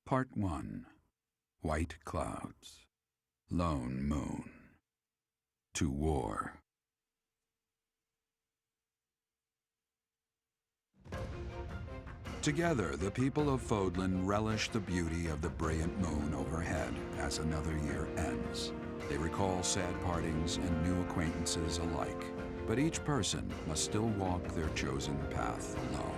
Part 1. White Clouds. Lone Moon. To War. Together, the people of Fodlan relish the beauty of the brilliant moon overhead as another year ends. They recall sad partings and new acquaintances alike, but each person must still walk their chosen path alone.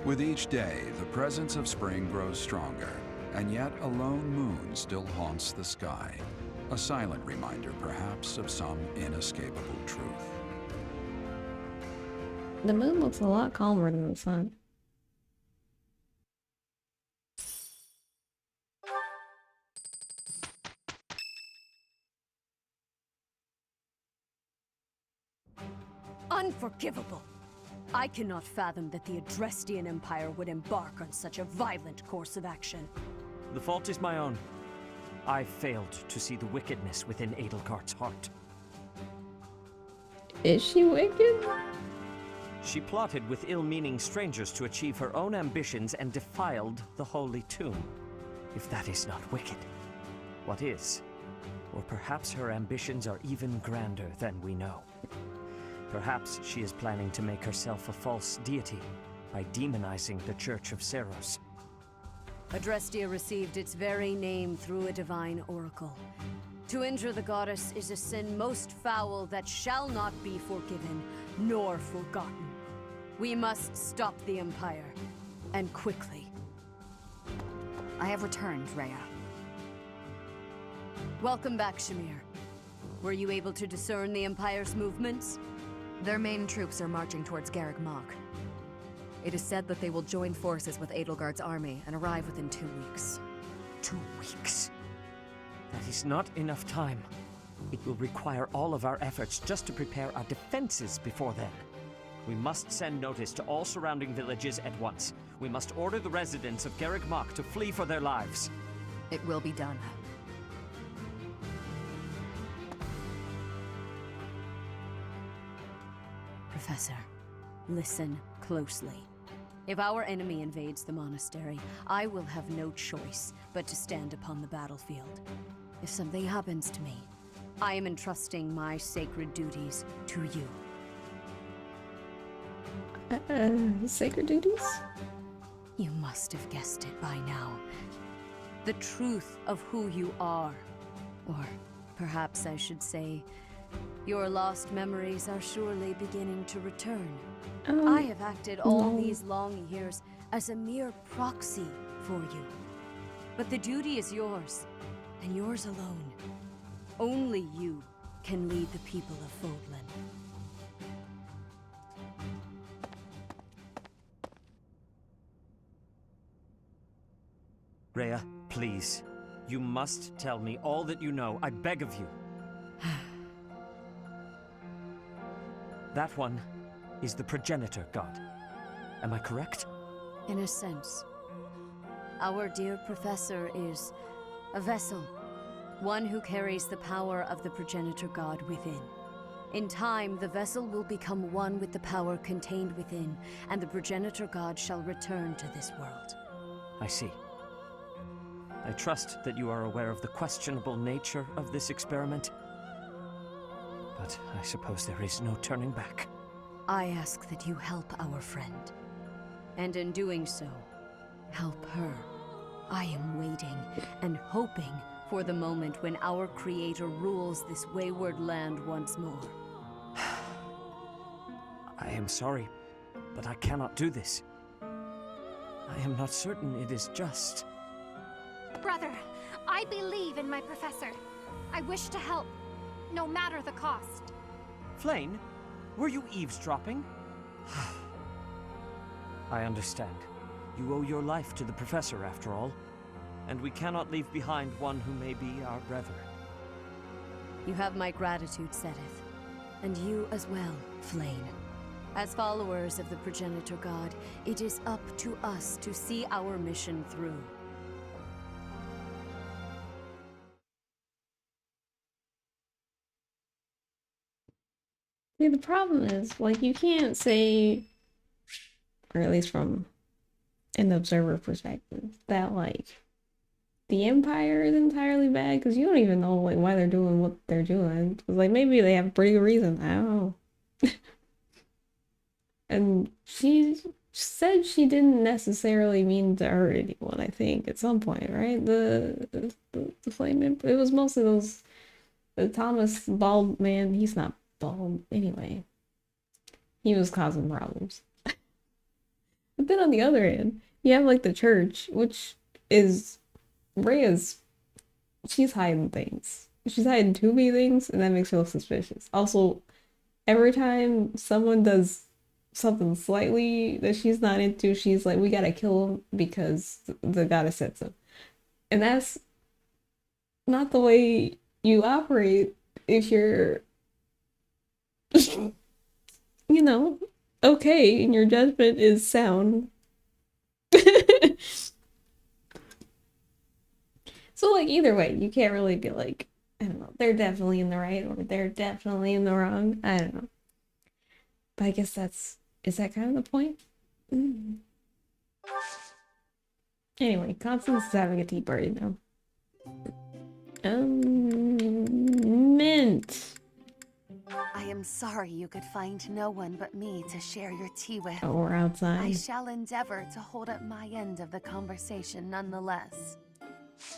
With each day, the presence of spring grows stronger, and yet a lone moon still haunts the sky, a silent reminder perhaps of some inescapable truth. The moon looks a lot calmer than the sun. Unforgivable! I cannot fathom that the Adrestian Empire would embark on such a violent course of action. The fault is my own. I failed to see the wickedness within Edelgard's heart. Is she wicked? She plotted with ill-meaning strangers to achieve her own ambitions and defiled the holy tomb. If that is not wicked, what is? Or perhaps her ambitions are even grander than we know. Perhaps she is planning to make herself a false deity by demonizing the Church of Seros. Adrestia received its very name through a divine oracle. To injure the goddess is a sin most foul that shall not be forgiven nor forgotten. We must stop the Empire, and quickly. I have returned, Rhea. Welcome back, Shamir. Were you able to discern the Empire's movements? Their main troops are marching towards Garreg Mach. It is said that they will join forces with Edelgard's army and arrive within 2 weeks. 2 weeks? That is not enough time. It will require all of our efforts just to prepare our defenses before then. We must send notice to all surrounding villages at once. We must order the residents of Garreg Mach to flee for their lives. It will be done. Professor, listen closely. If our enemy invades the monastery, I will have no choice but to stand upon the battlefield. If something happens to me, I am entrusting my sacred duties to you. Sacred duties? You must have guessed it by now. The truth of who you are. Or perhaps I should say, your lost memories are surely beginning to return. I have acted all these long years as a mere proxy for you. But the duty is yours, and yours alone. Only you can lead the people of Fodlan. Rhea, please. You must tell me all that you know. I beg of you. That one is the progenitor god. Am I correct? In a sense. Our dear professor is a vessel. One who carries the power of the progenitor god within. In time, the vessel will become one with the power contained within, and the progenitor god shall return to this world. I see. I trust that you are aware of the questionable nature of this experiment. But I suppose there is no turning back. I ask that you help our friend. And in doing so, help her. I am waiting and hoping for the moment when our Creator rules this wayward land once more. I am sorry, but I cannot do this. I am not certain it is just. Brother, I believe in my professor. I wish to help, no matter the cost. Flayn, were you eavesdropping? I understand. You owe your life to the professor, after all. And we cannot leave behind one who may be our brother. You have my gratitude, Sedith. And you as well, Flayn. As followers of the progenitor god, it is up to us to see our mission through. See, the problem is, like, you can't say, or at least from an observer perspective that like the Empire is entirely bad because you don't even know like why they're doing what they're doing. 'Cause, like maybe they have a pretty good reason. I don't know. And she said she didn't necessarily mean to hurt anyone, I think, at some point, right? The flame imp, it was mostly those the Thomas bald man, he's not bald anyway. He was causing problems. But then on the other hand, you have like the church, which is Rhea's, she's hiding things. She's hiding too many things, and that makes her look suspicious. Also, every time someone does something slightly that she's not into, she's like, we gotta kill him because the goddess said so. And that's not the way you operate if you're, you know, okay and your judgment is sound. So, like, either way, you can't really be like, I don't know, they're definitely in the right or they're definitely in the wrong. I don't know. But I guess is that kind of the point? Anyway, Constance is having a tea party now. Mint. I am sorry you could find no one but me to share your tea with. Oh, we're outside. I shall endeavor to hold up my end of the conversation nonetheless.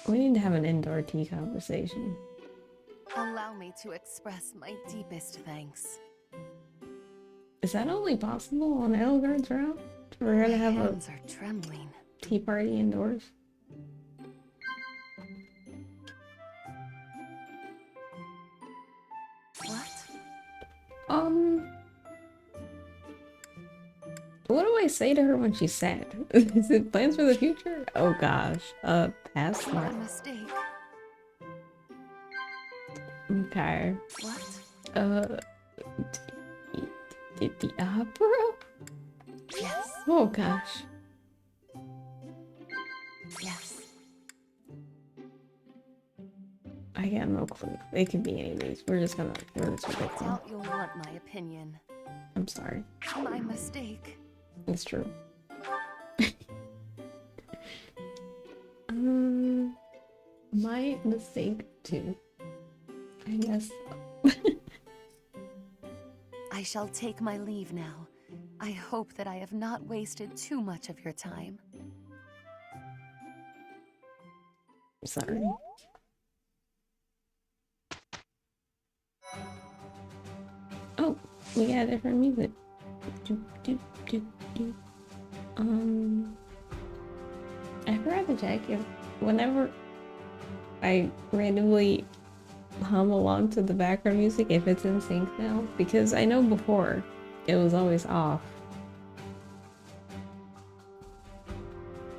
We need to have an indoor tea conversation. Allow me to express my deepest thanks. Is that only possible on Edelgard's route? We're gonna have My a hands are trembling. tea party indoors. What? What do I say to her when she's sad? Is it plans for the future? Oh gosh. Past My that. mistake. Okay. What? Did the opera? Yes. Oh gosh. Yes. I got no clue. It could be any of these. We're just predict them. Doubt you'll want my opinion. I'm sorry. My mistake. It's true. My mistake too. I guess. I shall take my leave now. I hope that I have not wasted too much of your time. Sorry. Oh, we got different music. I forgot to check if whenever I randomly hum along to the background music, if it's in sync now, because I know before it was always off.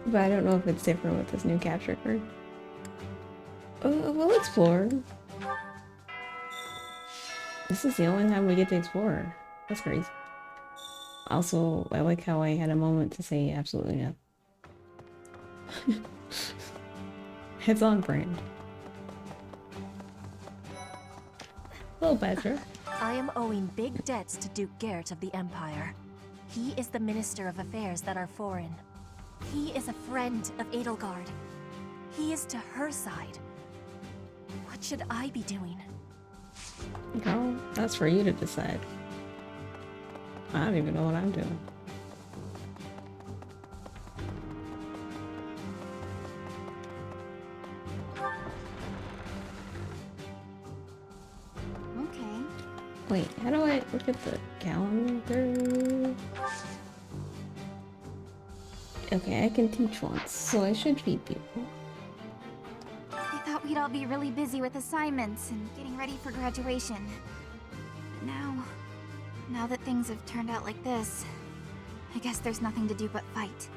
But I don't know if it's different with this new capture card. We'll explore. This is the only time we get to explore. That's crazy. Also, I like how I had a moment to say absolutely nothing. It's on brand. Hello, Petra. I am owing big debts to Duke Garrett of the Empire. He is the Minister of Affairs that are foreign. He is a friend of Edelgard. He is to her side. What should I be doing? Girl, that's for you to decide. I don't even know what I'm doing. Okay. Wait, how do I look at the calendar? Okay, I can teach once, so I should feed people. I thought we'd all be really busy with assignments and getting ready for graduation. But now that things have turned out like this, I guess there's nothing to do but fight.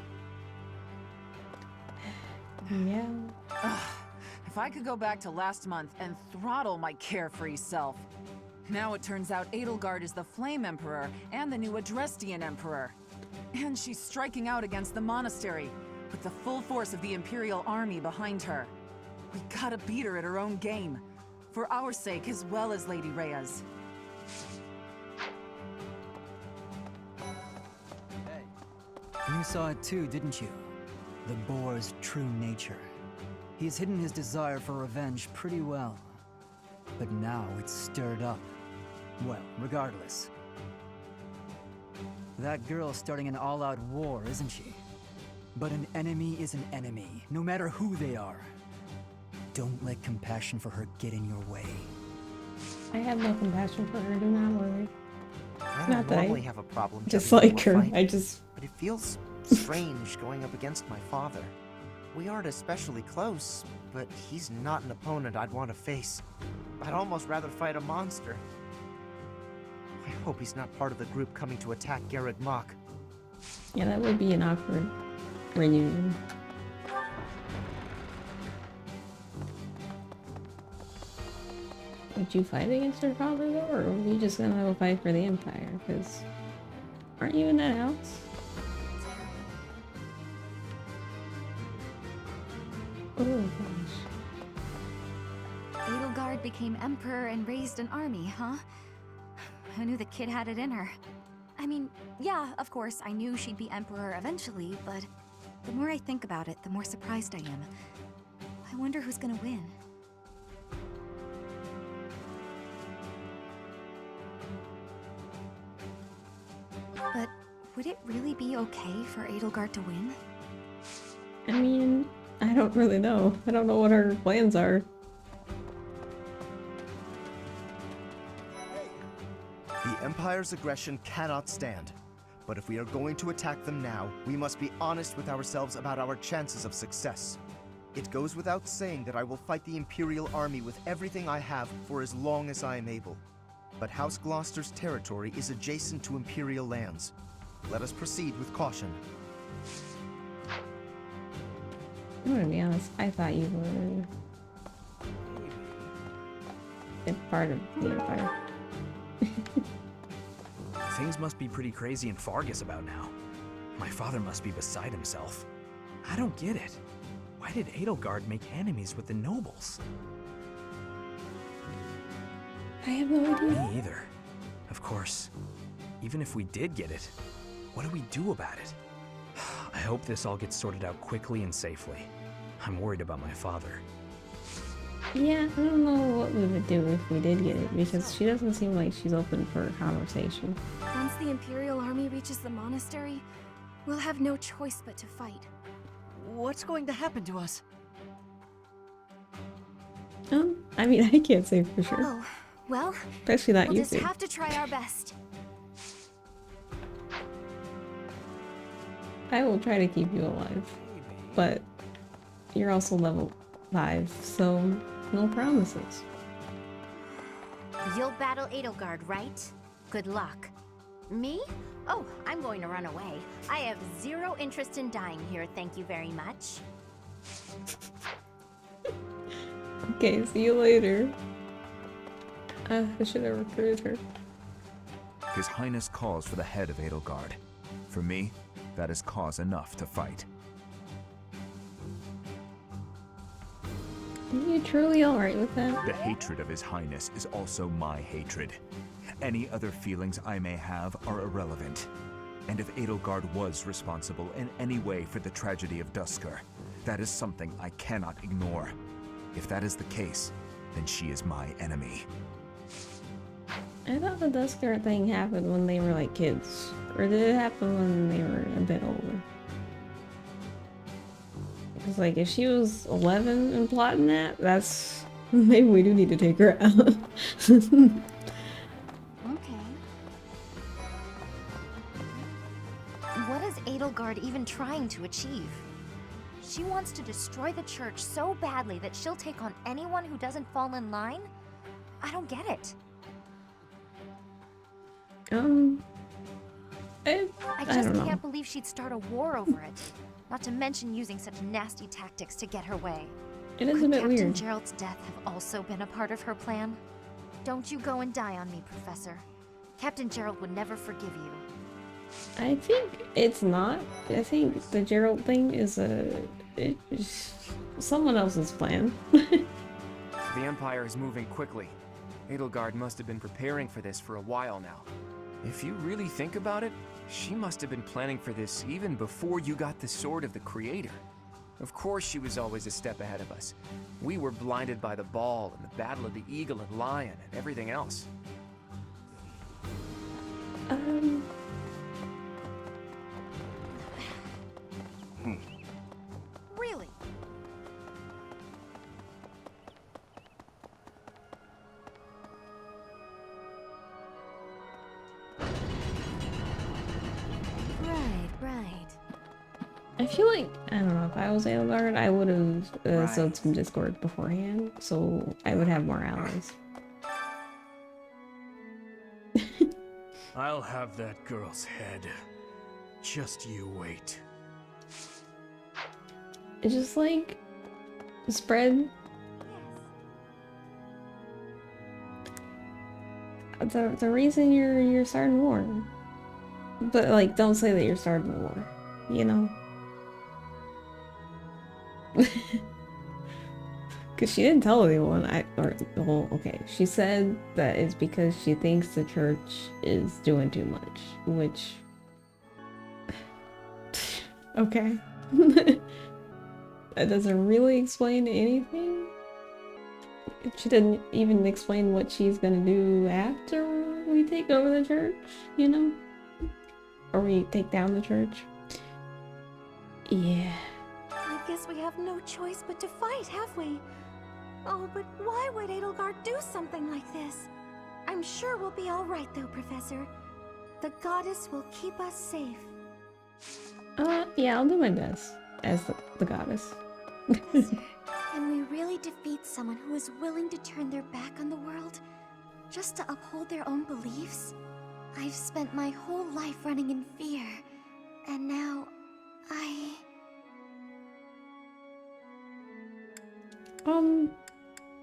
Yeah. Ugh, if I could go back to last month and throttle my carefree self. Now it turns out Edelgard is the Flame Emperor and the new Adrestian Emperor. And she's striking out against the monastery, with the full force of the Imperial Army behind her. We gotta beat her at her own game, for our sake as well as Lady Rhea's. You saw it too, didn't you? the boar's true nature. He's hidden his desire for revenge pretty well. But now it's stirred up. Well, regardless. That girl's starting an all-out war, isn't she? But an enemy is an enemy, no matter who they are. Don't let compassion for her get in your way. I have no compassion for her, do not worry. I Not don't that I normally have a problem dislike jumping her, into a I fight, just... but it feels strange going up against my father. We aren't especially close, but he's not an opponent I'd want to face. I'd almost rather fight a monster. I hope he's not part of the group coming to attack Garreg Mach. Yeah, that would be an awkward reunion. Would you fight against her father though, or are you just gonna go fight for the Empire? Because aren't you in that house? Oh gosh. Edelgard became emperor and raised an army, huh? Who knew the kid had it in her? I mean, yeah, of course, I knew she'd be emperor eventually, but the more I think about it, the more surprised I am. I wonder who's gonna win. But would it really be okay for Edelgard to win? I mean, I don't really know. I don't know what her plans are. The Empire's aggression cannot stand. But if we are going to attack them now, we must be honest with ourselves about our chances of success. It goes without saying that I will fight the Imperial Army with everything I have for as long as I am able. But House Gloucester's territory is adjacent to Imperial lands. Let us proceed with caution. I'm gonna be honest, I thought you were a part of the Empire. Things must be pretty crazy in Fargus about now. My father must be beside himself. I don't get it. Why did Edelgard make enemies with the nobles? I have no idea. Me either. Of course, even if we did get it, what do we do about it? I hope this all gets sorted out quickly and safely. I'm worried about my father. Yeah, I don't know what we would do if we did get it, because she doesn't seem like she's open for a conversation. Once the Imperial Army reaches the monastery, we'll have no choice but to fight. What's going to happen to us? I mean, I can't say for sure. Oh, well, Especially not we'll you just two. have to try our best. I will try to keep you alive, but you're also level 5, so no promises. You'll battle Edelgard, right? Good luck. Me? Oh, I'm going to run away. I have zero interest in dying here, thank you very much. Okay, see you later. I should have recruited her. His Highness calls for the head of Edelgard. For me, that is cause enough to fight. Are you truly alright with that? The hatred of His Highness is also my hatred. Any other feelings I may have are irrelevant. And if Edelgard was responsible in any way for the tragedy of Duscur, that is something I cannot ignore. If that is the case, then she is my enemy. I thought the Duscur thing happened when they were like kids. Or did it happen when they were a bit older? Because like if she was 11 and plotting that, that's... maybe we do need to take her out. Okay. What is Edelgard even trying to achieve? She wants to destroy the church so badly that she'll take on anyone who doesn't fall in line? I don't get it. I just can't believe she'd start a war over it. Not to mention using such nasty tactics to get her way. It is a Could bit Captain weird. Gerald's death have also been a part of her plan? Don't you go and die on me, Professor. Captain Gerald would never forgive you. I think it's not. I think the Gerald thing is it's someone else's plan. The Empire is moving quickly. Edelgard must have been preparing for this for a while now. If you really think about it, she must have been planning for this even before you got the Sword of the Creator. Of course she was always a step ahead of us. We were blinded by the ball and the battle of the eagle and lion and everything else. Really? Right. I feel like, I don't know, if I was Edelgard, I would have sowed some discord beforehand, so I would have more allies. I'll have that girl's head. Just you wait. It's just like, spread the reason you're starting war. But like, don't say that you're starting a war, you know? Because she didn't tell anyone. Well, okay. She said that it's because she thinks the church is doing too much, which... Okay. That doesn't really explain anything. She didn't even explain what she's gonna do after we take over the church, you know? Or we take down the church. Yeah. I guess we have no choice but to fight, have we? Oh, but why would Edelgard do something like this? I'm sure we'll be alright though, Professor. The goddess will keep us safe. Yeah, I'll do my best as the goddess. Can we really defeat someone who is willing to turn their back on the world just to uphold their own beliefs? I've spent my whole life running in fear, and now I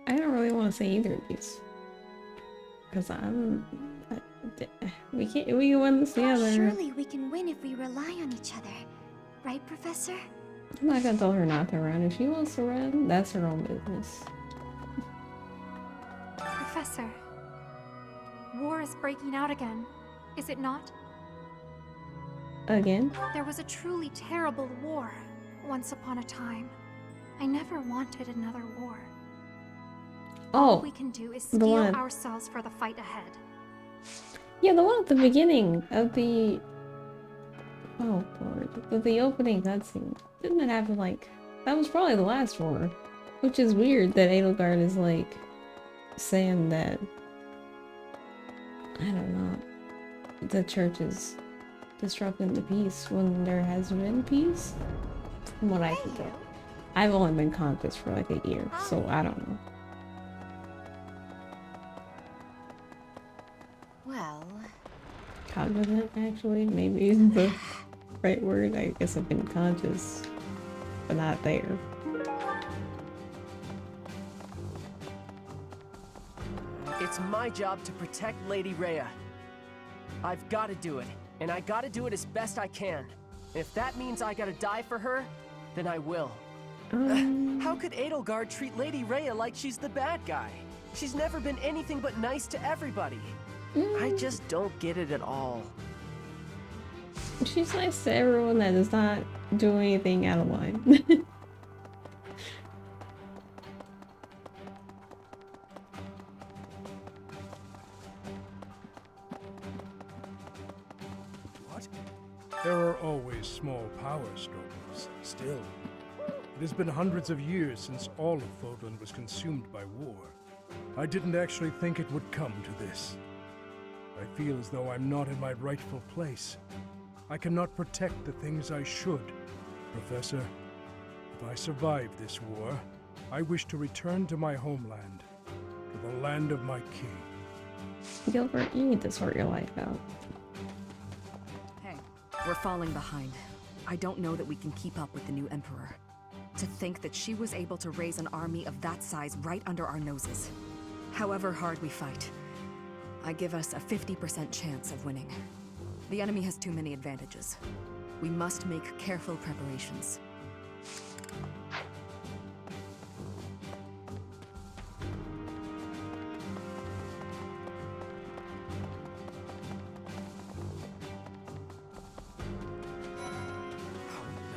don't really want to say either of these. Because we can win this together. Surely we can win if we rely on each other. Right, Professor? I'm not gonna tell her not to run. If she wants to run, that's her own business. Professor, war is breaking out again, is it not? Again? There was a truly terrible war once upon a time. I never wanted another war. All we can do is steel ourselves for the fight ahead. Yeah, the one at the beginning of the... Oh, Lord. The opening cutscene. Didn't it happen, like... That was probably the last war. Which is weird that Edelgard is, like, saying that... I don't know. The church is disrupting the peace when there has been peace. From what I can tell. I've only been conscious for, like, a year, so I don't know. Well... Cognizant, actually, maybe is the right word. I guess I've been conscious, but not there. It's my job to protect Lady Rhea. I've got to do it, and I gotta do it as best I can. And if that means I gotta die for her, then I will. How could Edelgard treat Lady Rhea like she's the bad guy? She's never been anything but nice to everybody. I just don't get it at all. She's nice to everyone that does not do anything out of line. What? There are always small power struggles. Still, it has been hundreds of years since all of Fodlan was consumed by war. I didn't actually think it would come to this. I feel as though I'm not in my rightful place. I cannot protect the things I should. Professor, if I survive this war, I wish to return to my homeland, to the land of my king. Gilbert, you need to sort your life out. Hey, we're falling behind. I don't know that we can keep up with the new Emperor. To think that she was able to raise an army of that size right under our noses. However hard we fight, I give us a 50% chance of winning. The enemy has too many advantages. We must make careful preparations.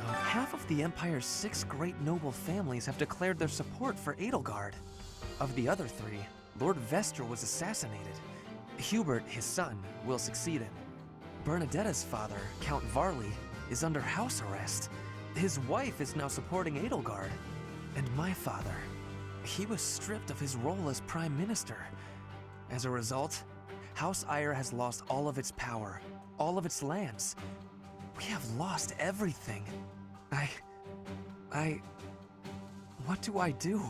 Half of the Empire's 6 great noble families have declared their support for Edelgard. Of the other 3, Lord Vestra was assassinated. Hubert, his son, will succeed him. Bernadetta's father, Count Varley, is under house arrest. His wife is now supporting Edelgard. And my father, he was stripped of his role as Prime Minister. As a result, House Eyre has lost all of its power, all of its lands. We have lost everything. What do I do?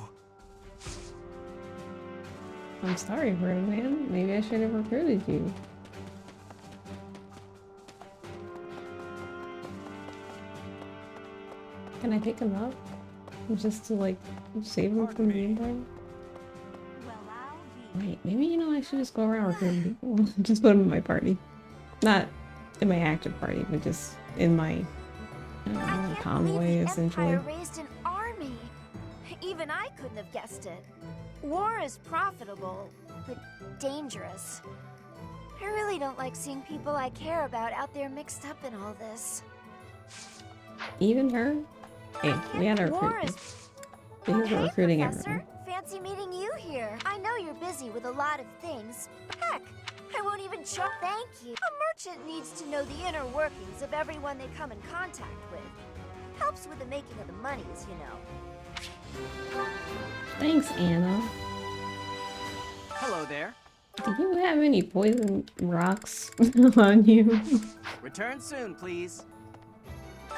I'm sorry, man. Maybe I should have recruited you. Can I pick him up? Just to, like, save him from the Empire? Wait, maybe, you know, I should just go around recruiting people. Just put them in my party. Not in my active party, but just in my, I don't know, convoy, essentially. Empire raised an army. Even I couldn't have guessed it. War is profitable, but dangerous. I really don't like seeing people I care about out there mixed up in all this. Even her? Hey, we had a recruit. Because we're recruiting everyone. Fancy meeting you here. I know you're busy with a lot of things. Heck, I won't even thank you. A merchant needs to know the inner workings of everyone they come in contact with. Helps with the making of the monies, you know. Thanks, Anna. Hello there. Do you have any poison rocks on you? Return soon, please.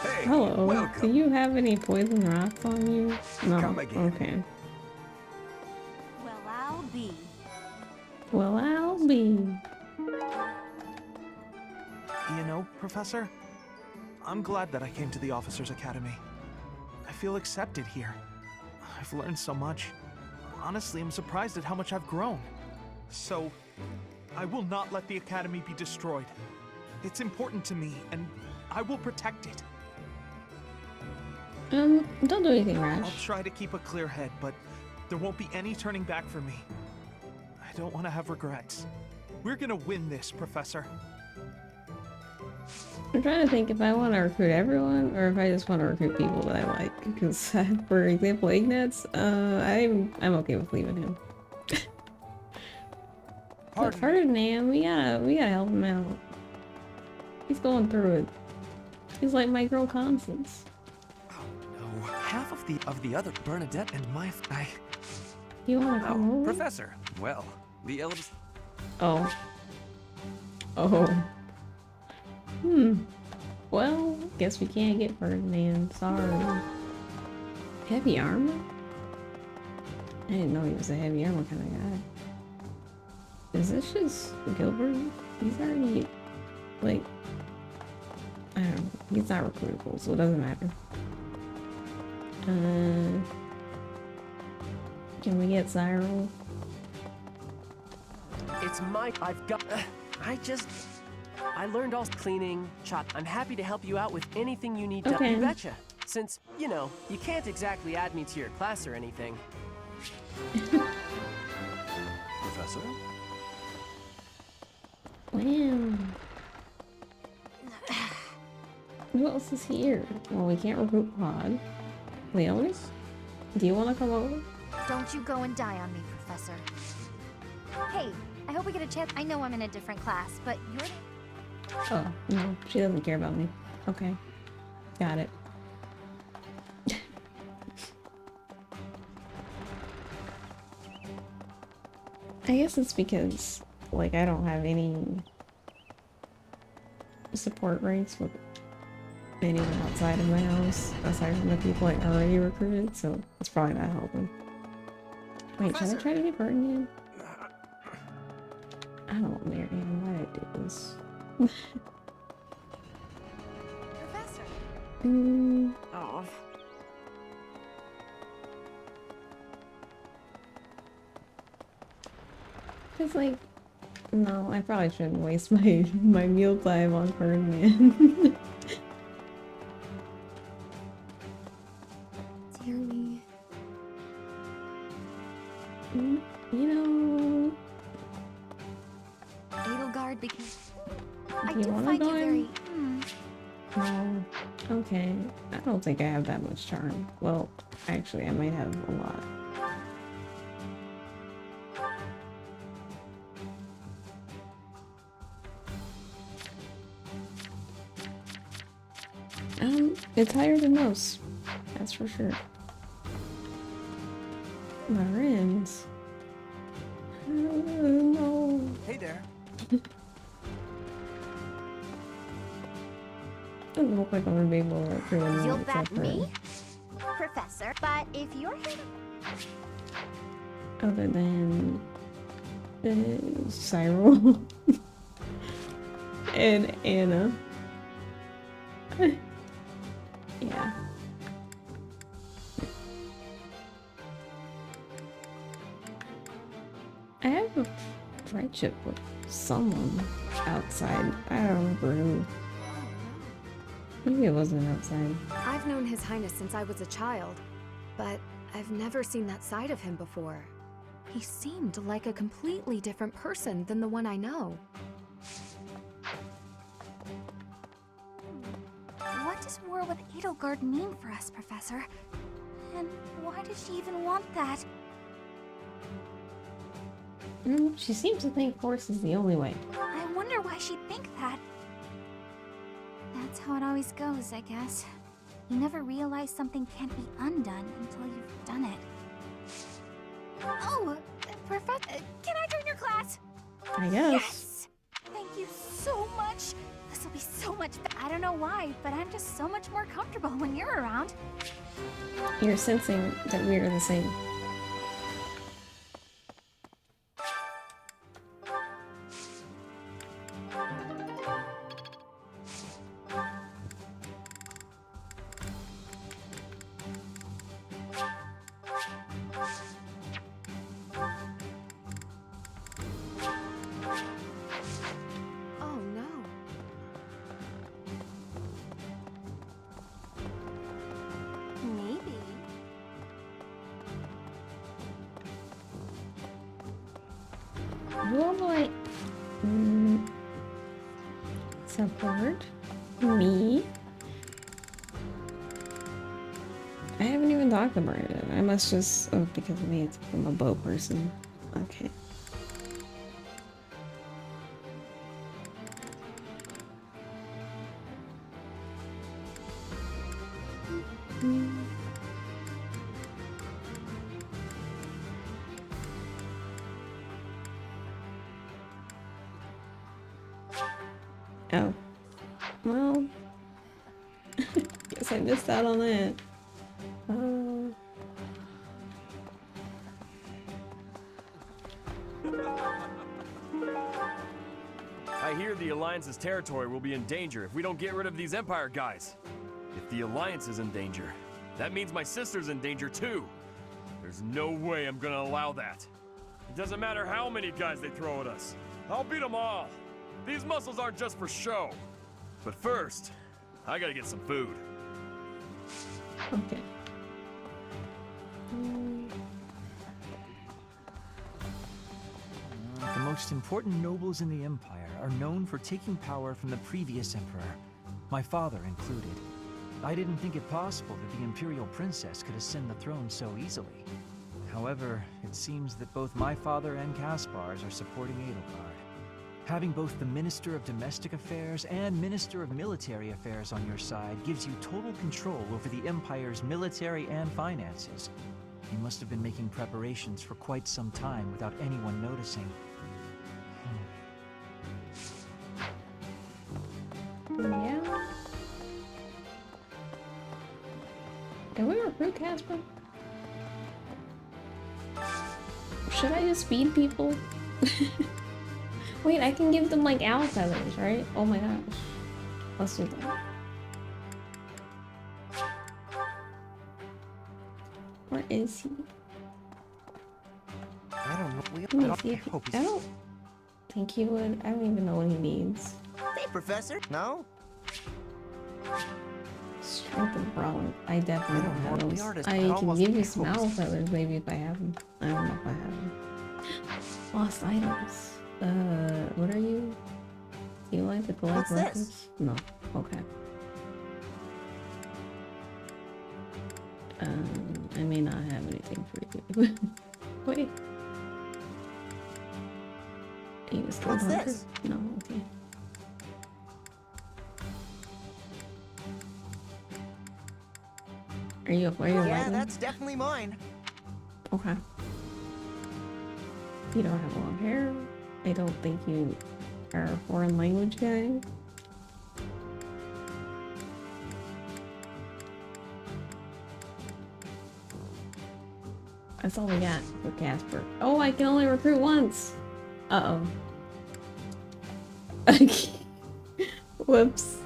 Hey, Hello. welcome. Do you have any poison rocks on you? No. Come again. Okay. Well, I'll be. Well, I'll be. You know, Professor, I'm glad that I came to the Officers Academy. I feel accepted here. I've learned so much. Honestly, I'm surprised at how much I've grown. So, I will not let the Academy be destroyed. It's important to me, and I will protect it. Don't do anything rash. I'll try to keep a clear head, but there won't be any turning back for me. I don't want to have regrets. We're gonna win this, Professor. I'm trying to think if I want to recruit everyone or if I just want to recruit people that I like. Because, for example, Ignatz, I'm okay with leaving him. But Ferdinand, we gotta help him out. He's going through it. He's like my girl Constance. No, half of the other Bernadette and my You wanna come over? Professor. Well, the eldest. Oh. Well, guess we can't get Ferdinand. Sorry. Heavy armor? I didn't know he was a heavy armor kind of guy. Is this just Gilbert? He's already, like, I don't know. He's not recruitable, so it doesn't matter. Can we get Cyril? It's I've got... I learned all cleaning, chop. I'm happy to help you out with anything you need done. You betcha. Since, you know, you can't exactly add me to your class or anything. Professor? Wow. Who else is here? Well, we can't recruit Pod. Leonis? Do you want to come over? Don't you go and die on me, Professor. Hey, I hope we get a chance. I know I'm in a different class, but you're... Oh, no. She doesn't care about me. Okay. Got it. I guess it's because, like, I don't have any support ranks with anyone outside of my house, aside from the people I already recruited, so it's probably not helping. Wait, should I try to get Ferdinand? I don't want Marianne. Why did I do this? Professor. Oh. It's like, no, I probably shouldn't waste my meal time on Ferdinand. Dear me. You know... Edelgard became... I You do wanna find go you in? very... No. Okay, I don't think I have that much charm. Well, actually, I might have a lot. It's higher than most. That's for sure. My rims. No. Hey there. Doesn't look like I'm gonna be able to recruit anyone You'll except bet for me, Professor. But if you're here other than Cyril and Anna. Yeah. I have a friendship with someone outside. I don't remember who. Maybe it wasn't outside. I've known His Highness since I was a child, but I've never seen that side of him before. He seemed like a completely different person than the one I know. What does war with Edelgard mean for us, Professor? And why does she even want that? She seems to think force is the only way. I wonder why she'd think that. That's how it always goes, I guess. You never realize something can't be undone until you've done it. Oh, Professor, can I join your class? I guess. Yes! Thank you so much. This will be so much I don't know why, but I'm just so much more comfortable when you're around. You're sensing that we are the same. Will support me? I haven't even talked about it. I must just... Oh, because of me, it's from a bow person. Okay. Oh. Well... guess I missed out on that. I hear the Alliance's territory will be in danger if we don't get rid of these Empire guys. If the Alliance is in danger, that means my sister's in danger too. There's no way I'm gonna allow that. It doesn't matter how many guys they throw at us. I'll beat them all. These muscles aren't just for show. But first, I gotta get some food. Okay. The most important nobles in the Empire are known for taking power from the previous Emperor, my father included. I didn't think it possible that the Imperial Princess could ascend the throne so easily. However, it seems that both my father and Caspar's are supporting Edelgard. Having both the Minister of Domestic Affairs and Minister of Military Affairs on your side gives you total control over the Empire's military and finances. You must have been making preparations for quite some time without anyone noticing. Yeah. Can we recruit Caspar? Should I just feed people? Wait, I can give them like owl feathers, right? Oh my gosh. Let's do that. Where is he? I don't know. I don't think he would. I don't even know what he needs. Hey, Professor. No? Strength and brawling. I definitely don't have those. artists, I but can almost give you some hopes. owl feathers maybe if I have them. I don't know if I have them. Lost items. What are you? Do you like to collect What's this? records? No. Okay. I may not have anything for you. Wait. You still What's hungry? this? No, okay. Are you Yeah, lighting? that's definitely mine. Okay. You don't have long hair. I don't think you are a foreign language guy. That's all we got for Caspar. Oh, I can only recruit once. Uh-oh. Whoops.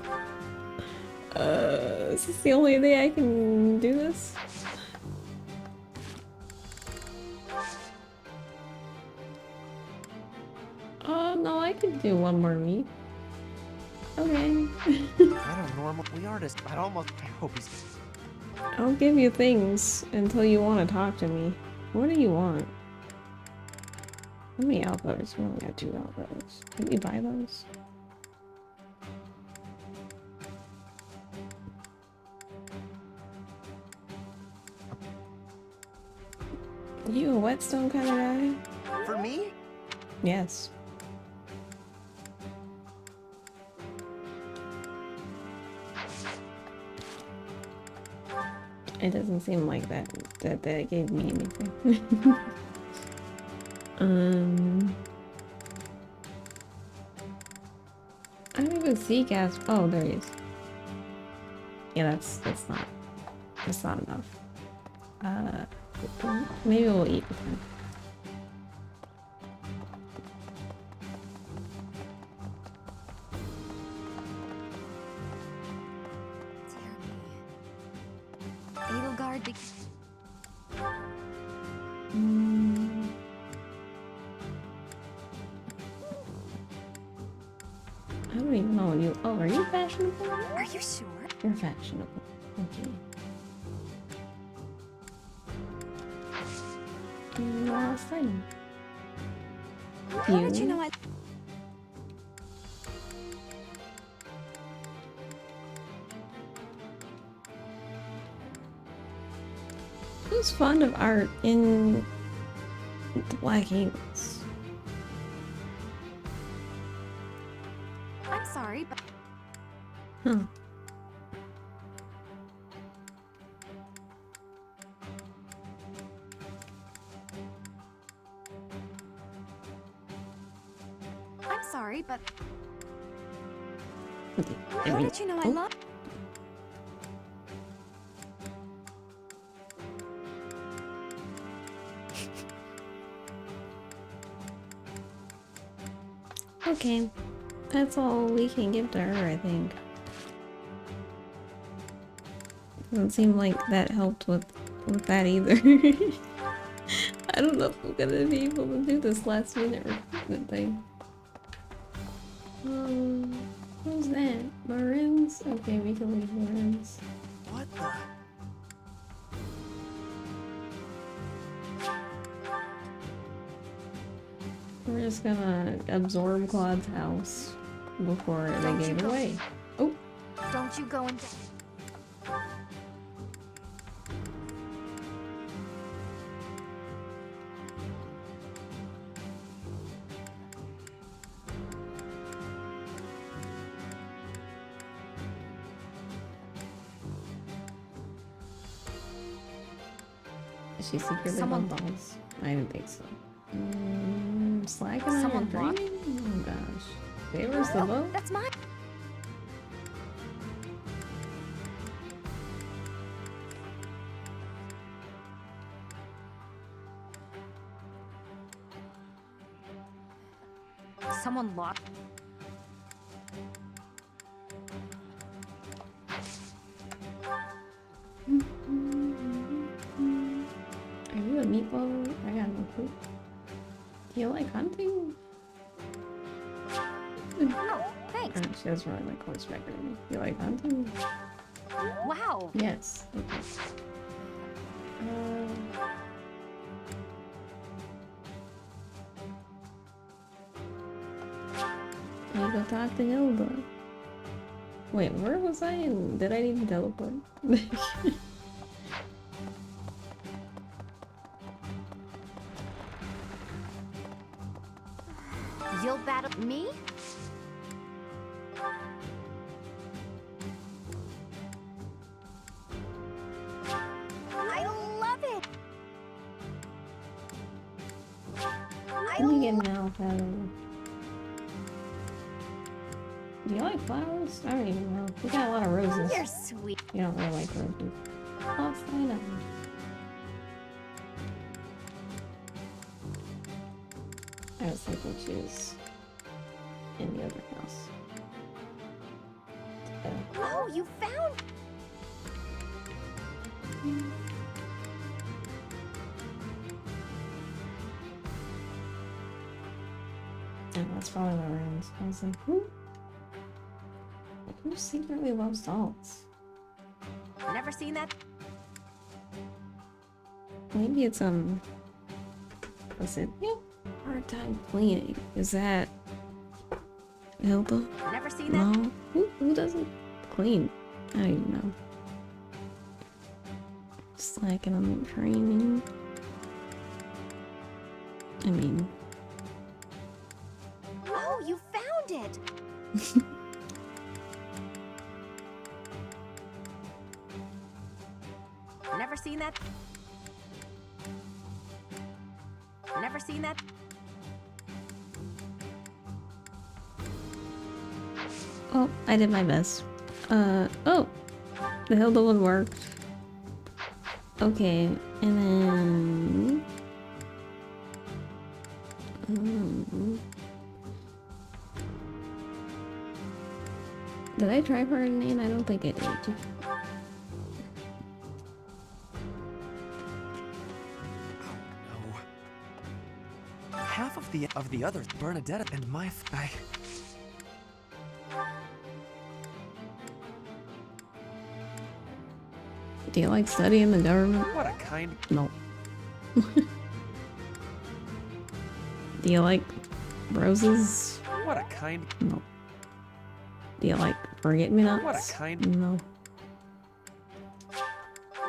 Is this the only day I can do this? Oh, no, I could do one more week. Okay. I don't normal. We artists. I hope he's. I'll give you things until you want to talk to me. What do you want? How many outposts? We only got 2 outposts. Can we buy those? You a whetstone kind of guy? For me? Yes. It doesn't seem like that gave me anything. I don't even see gas. Oh, there he is. Yeah, that's not enough. Maybe we'll eat with him. I don't even know you. Oh, are you fashionable? Are you sure? You're fashionable. Okay. Last time. How did you know I? Who's fond of art in the Black Eagles? I'm sorry, but Huh. I'm sorry, but I how mean, did you know I oh. love? Okay, that's all we can give to her, I think. Doesn't seem like that helped with that either. I don't know if I'm gonna be able to do this last minute recruitment thing. Who's that? Maroons? Okay, we can leave Maroons. What the? We're just gonna absorb Claude's house before they gave it away. Oh! Don't you go and. Is she secretly Someone- balls? I didn't think so. Slacking on Someone your blocked- dreaming? Oh gosh. Favors the vote? That's mine. Someone locked. Are you a meatball? I got no clue. Do you like hunting? Oh, thanks. She doesn't really like horseback riding. You like hunting? Wow. Yes. Okay. You go talk to Hilda. Wait, where was I? And did I even teleport? You'll battle me? I love it! Let me get an alpha out of it. Do you like flowers? I don't even know. You got a lot of roses. You're sweet. You don't really like roses. Lost item. I was thinking she was in the other house. Oh, you found. Oh, that's probably the rooms. I was like, who secretly loves dolls? Never seen that? Maybe it's listen, hard time cleaning. Is that Hilda? Never seen that? No. Who doesn't clean? I don't even know. Slacking on the training. I mean. Oh, you found it! Never seen that? Never seen that? Oh, I did my best. Oh! The Hilda one worked. Okay, and then... Did I try hardening? I don't think I did. Half of the others, Bernadetta and my Do you like studying the government? What a kind. No. Do you like roses? What a kind. No. Do you like forget-me-nots? What a kind. No.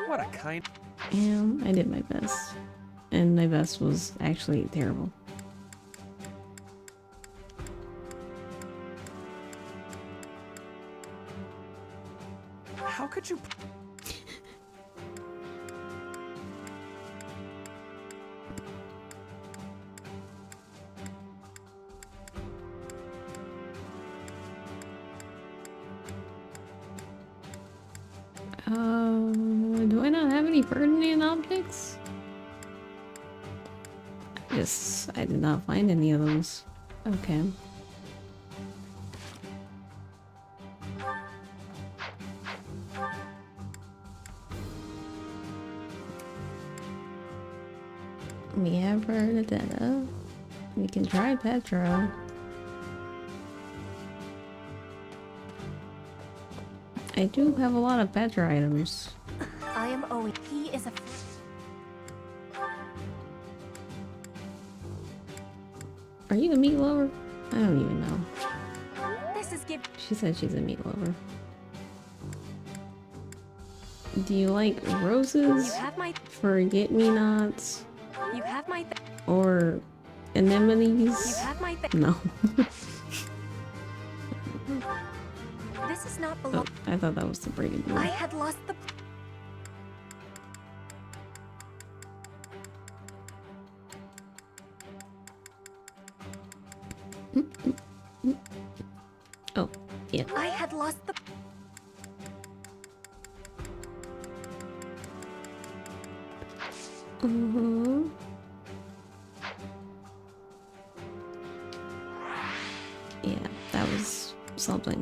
What a kind. And I did my best. And my best was actually terrible. How could you... Do I not have any Ferdinand objects? I did not find any of those. Okay. We have Bernadetta. We can try Petra. I do have a lot of Petra items. I am Owen. He is a... Are you a meat lover? I don't even know. This is give. She said she's a meat lover. Do you like roses? You have my... Forget-me-nots? You have my... Or anemones? You have my... No. This is not Oh, below... I thought that was the braided one. I had lost the... Oh, yeah. I had lost the... Yeah, that was something.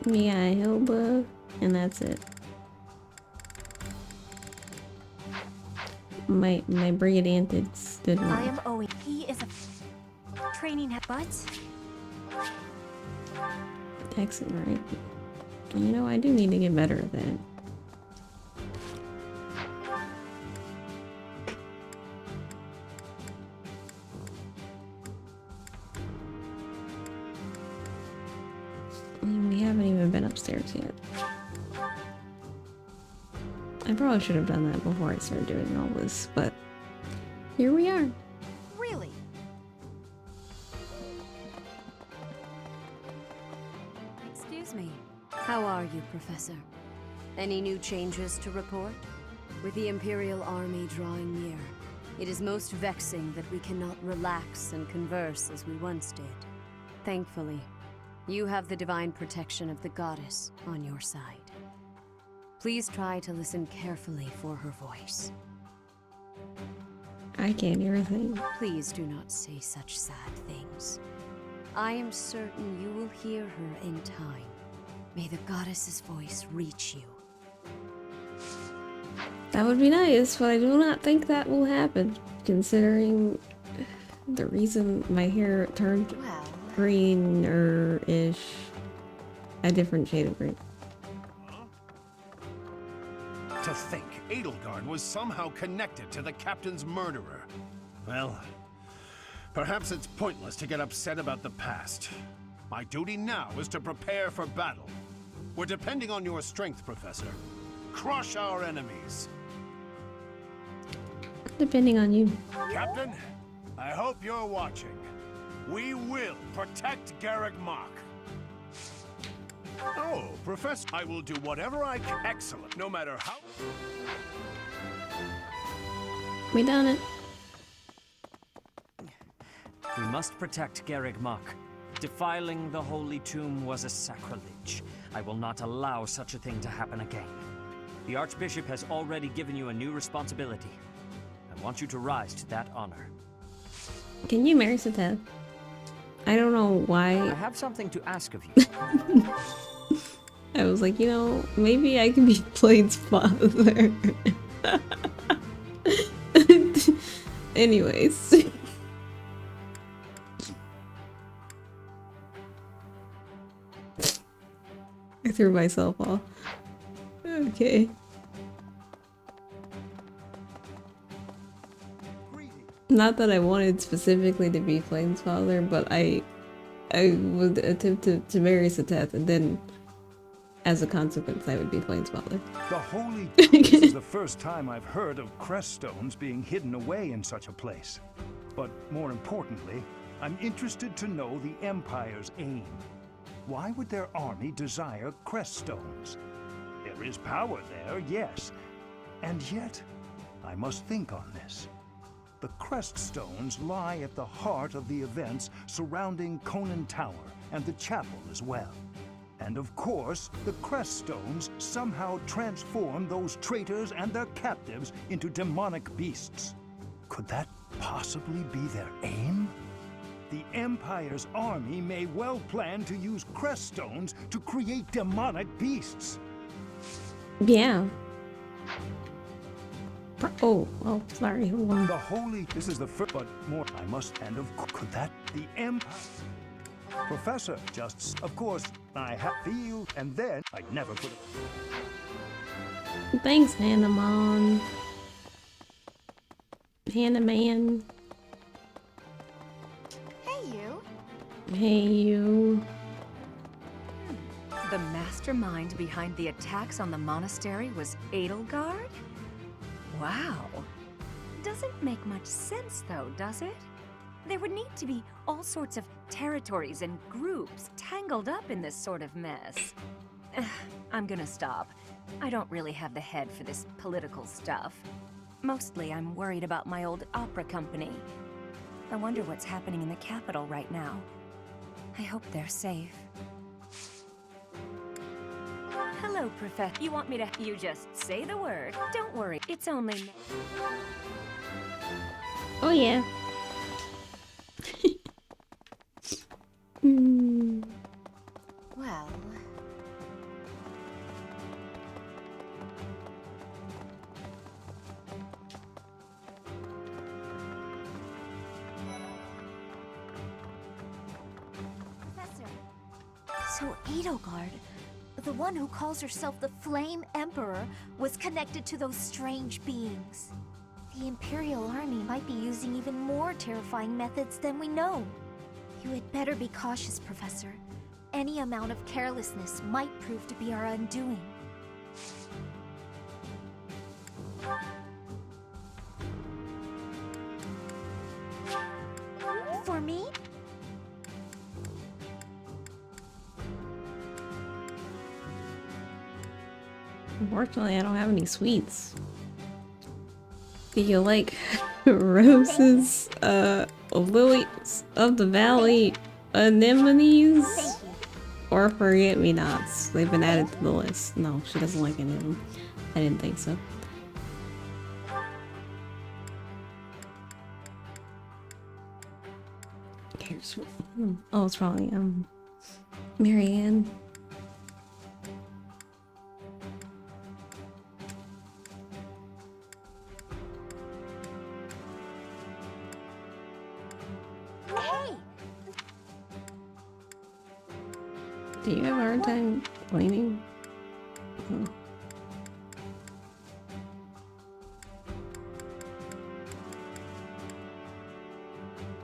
Yeah, Hilda, and that's it. My brigade antics didn't I work. am Owen. He is a... Training hat, but... Texan, right? You know, I do need to get better at that. upstairs yet. I probably should have done that before I started doing all this, but here we are. Really? Excuse me. How are you, Professor? Any new changes to report? With the Imperial Army drawing near, it is most vexing that we cannot relax and converse as we once did. Thankfully, you have the divine protection of the goddess on your side. Please try to listen carefully for her voice. I can't hear a thing. Please do not say such sad things. I am certain you will hear her in time. May the goddess's voice reach you. That would be nice, but I do not think that will happen, considering the reason my hair turned greener-ish. A different shade of green. To think Edelgard was somehow connected to the captain's murderer. Well, perhaps it's pointless to get upset about the past. My duty now is to prepare for battle. We're depending on your strength, Professor. Crush our enemies. Depending on you. Captain, I hope you're watching. We will protect Garreg Mach. Oh, Professor, I will do whatever I can. Excellent, no matter how. We done it. We must protect Garreg Mach. Defiling the holy tomb was a sacrilege. I will not allow such a thing to happen again. The Archbishop has already given you a new responsibility. I want you to rise to that honor. Can you marry Satan? I don't know why. I have something to ask of you. I was like, you know, maybe I can be Blaine's father. Anyways. I threw myself off. Okay. Not that I wanted specifically to be Flame's father, but I would attempt to marry Sateth, and then as a consequence I would be Flame's father. The holy This is the first time I've heard of crest stones being hidden away in such a place. But more importantly, I'm interested to know the Empire's aim. Why would their army desire crest stones? There is power there, yes. And yet, I must think on this. The crest stones lie at the heart of the events surrounding Conan Tower and the chapel as well. And of course, the crest stones somehow transform those traitors and their captives into demonic beasts. Could that possibly be their aim? The Empire's army may well plan to use crest stones to create demonic beasts. Yeah. Oh, sorry, hold on. The holy, this is the first, but more, I must, and of course, could that the Empire? Professor, just, of course, I have feel, and then I'd never put it. Thanks, Hannah Mon. Hannah Man. Hey, you. Hey, you. The mastermind behind the attacks on the monastery was Edelgard? Wow. Doesn't make much sense, though, does it? There would need to be all sorts of territories and groups tangled up in this sort of mess. I'm gonna stop. I don't really have the head for this political stuff. Mostly, I'm worried about my old opera company. I wonder what's happening in the capital right now. I hope they're safe. Hello, Professor. You want me to... You just say the word. Don't worry, it's only... Oh, yeah. Well... Professor. So Edelgard, the one who calls herself the Flame Emperor, was connected to those strange beings. The Imperial Army might be using even more terrifying methods than we know. You had better be cautious, Professor. Any amount of carelessness might prove to be our undoing. For me? Unfortunately, I don't have any sweets. Do you like roses, lilies of the valley, anemones, or forget-me-nots? They've been added to the list. No, she doesn't like any of them. I didn't think so. Here's oh, it's probably Marianne. Do you have a hard time cleaning? Oh.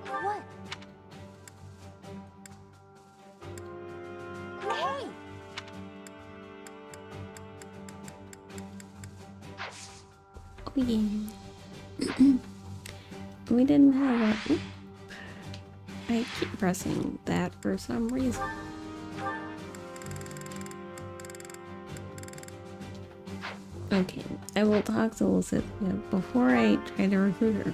What? Hey! Oh yeah. We didn't have a... Oop. I keep pressing that for some reason. Okay, I will talk to Lysithea before I try to recruit her.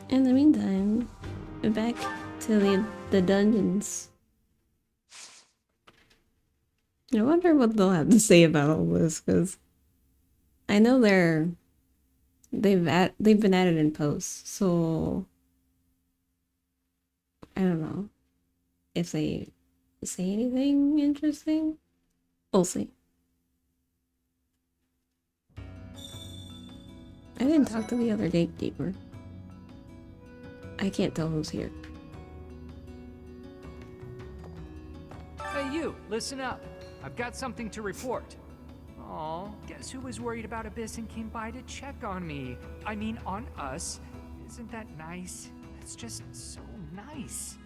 In the meantime, back to the dungeons. I wonder what they'll have to say about all this, because I know they've been added in post, so I don't know if they say anything interesting. We'll see. I didn't talk to the other gatekeeper. I can't tell who's here. Hey you, listen up. I've got something to report. Aw, guess who was worried about Abyss and came by to check on me? I mean, on us. Isn't that nice? It's just so nice.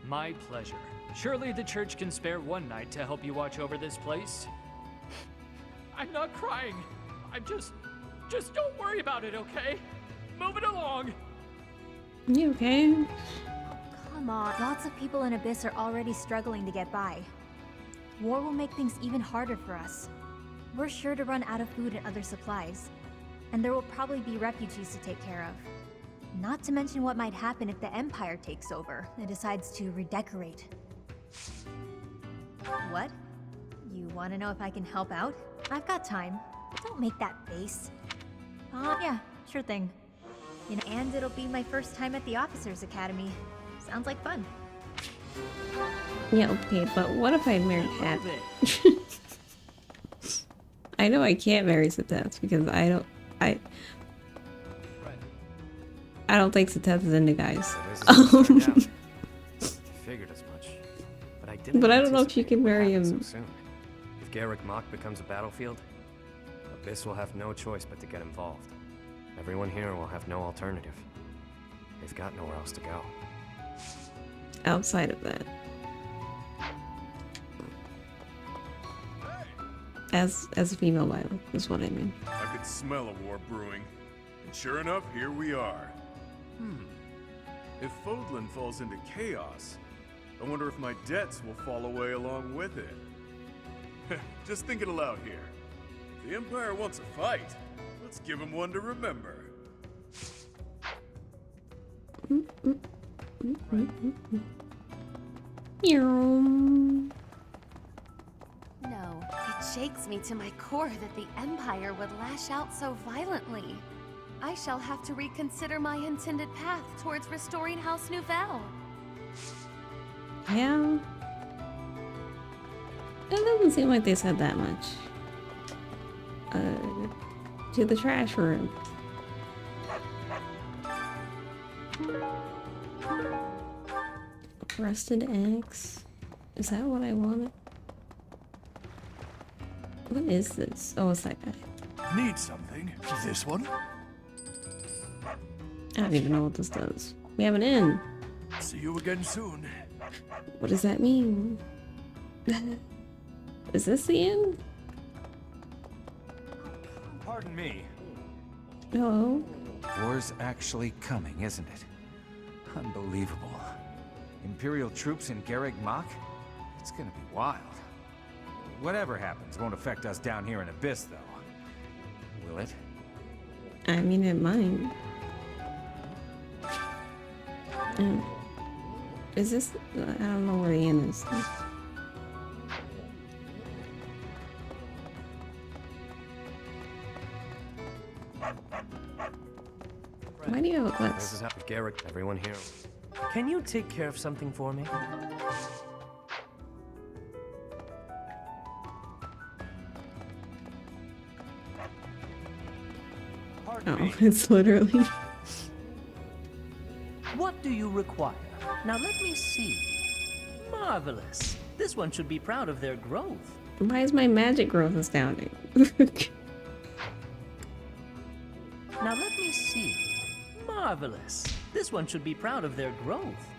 My pleasure. Surely the church can spare one night to help you watch over this place. I'm not crying. I'm just don't worry about it, okay? Move it along. You okay? Come on. Lots of people in Abyss are already struggling to get by. War will make things even harder for us. We're sure to run out of food and other supplies. And there will probably be refugees to take care of. Not to mention what might happen if the Empire takes over and decides to redecorate. What? You want to know if I can help out? I've got time. Don't make that face. Yeah, sure thing. And it'll be my first time at the Officers Academy. Sounds like fun. Yeah, okay, but what if I marry Kat? I know I can't marry Seteth because I don't think Seteth is into guys. Figured as much. But I don't know if you can marry him. So if Garrick Mach becomes a battlefield, Abyss will have no choice but to get involved. Everyone here will have no alternative. They've got nowhere else to go. Outside of that. As a female violent is what I mean. I could smell a war brewing. And sure enough, here we are. If Fodlan falls into chaos, I wonder if my debts will fall away along with it. Just thinking aloud here. If the Empire wants a fight, let's give him one to remember. No, it shakes me to my core that the Empire would lash out so violently. I shall have to reconsider my intended path towards restoring House Nouvelle. Yeah. It doesn't seem like they said that much. To the trash room. Rusted eggs. Is that what I wanted? What is this? Oh, it's that guy. Need something? This one? I don't even know what this does. We have an inn. See you again soon. What does that mean? Is this the end? Pardon me. Hello? War's actually coming, isn't it? Unbelievable. Imperial troops in Garreg Mach? It's gonna be wild. Whatever happens won't affect us down here in Abyss, though. Will it? I mean, it might. Is this... I don't know where the end is. Why do you have a quest? This is how Garrett, everyone here. Can you take care of something for me? Oh, it's literally... What do you require? Now let me see. Marvelous. This one should be proud of their growth. Why is my magic growth astounding? Now let me see. Marvelous. This one should be proud of their growth.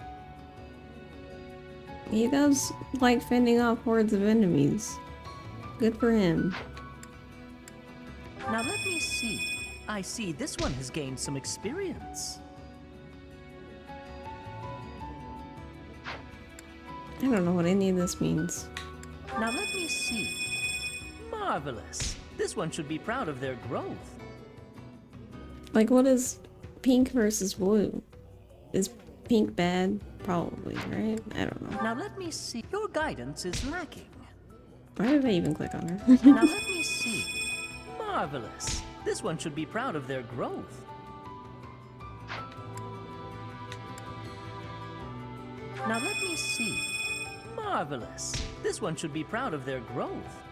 He does like fending off hordes of enemies. Good for him. Now let me see. I see this one has gained some experience. I don't know what any of this means. Now let me see. Marvelous. This one should be proud of their growth. Like, what is pink versus blue? Is pink bad? Probably, right? I don't know. Now let me see. Your guidance is lacking. Why did I even click on her? Now let me see. Marvelous. This one should be proud of their growth. Now let me see. Marvelous. This one should be proud of their growth.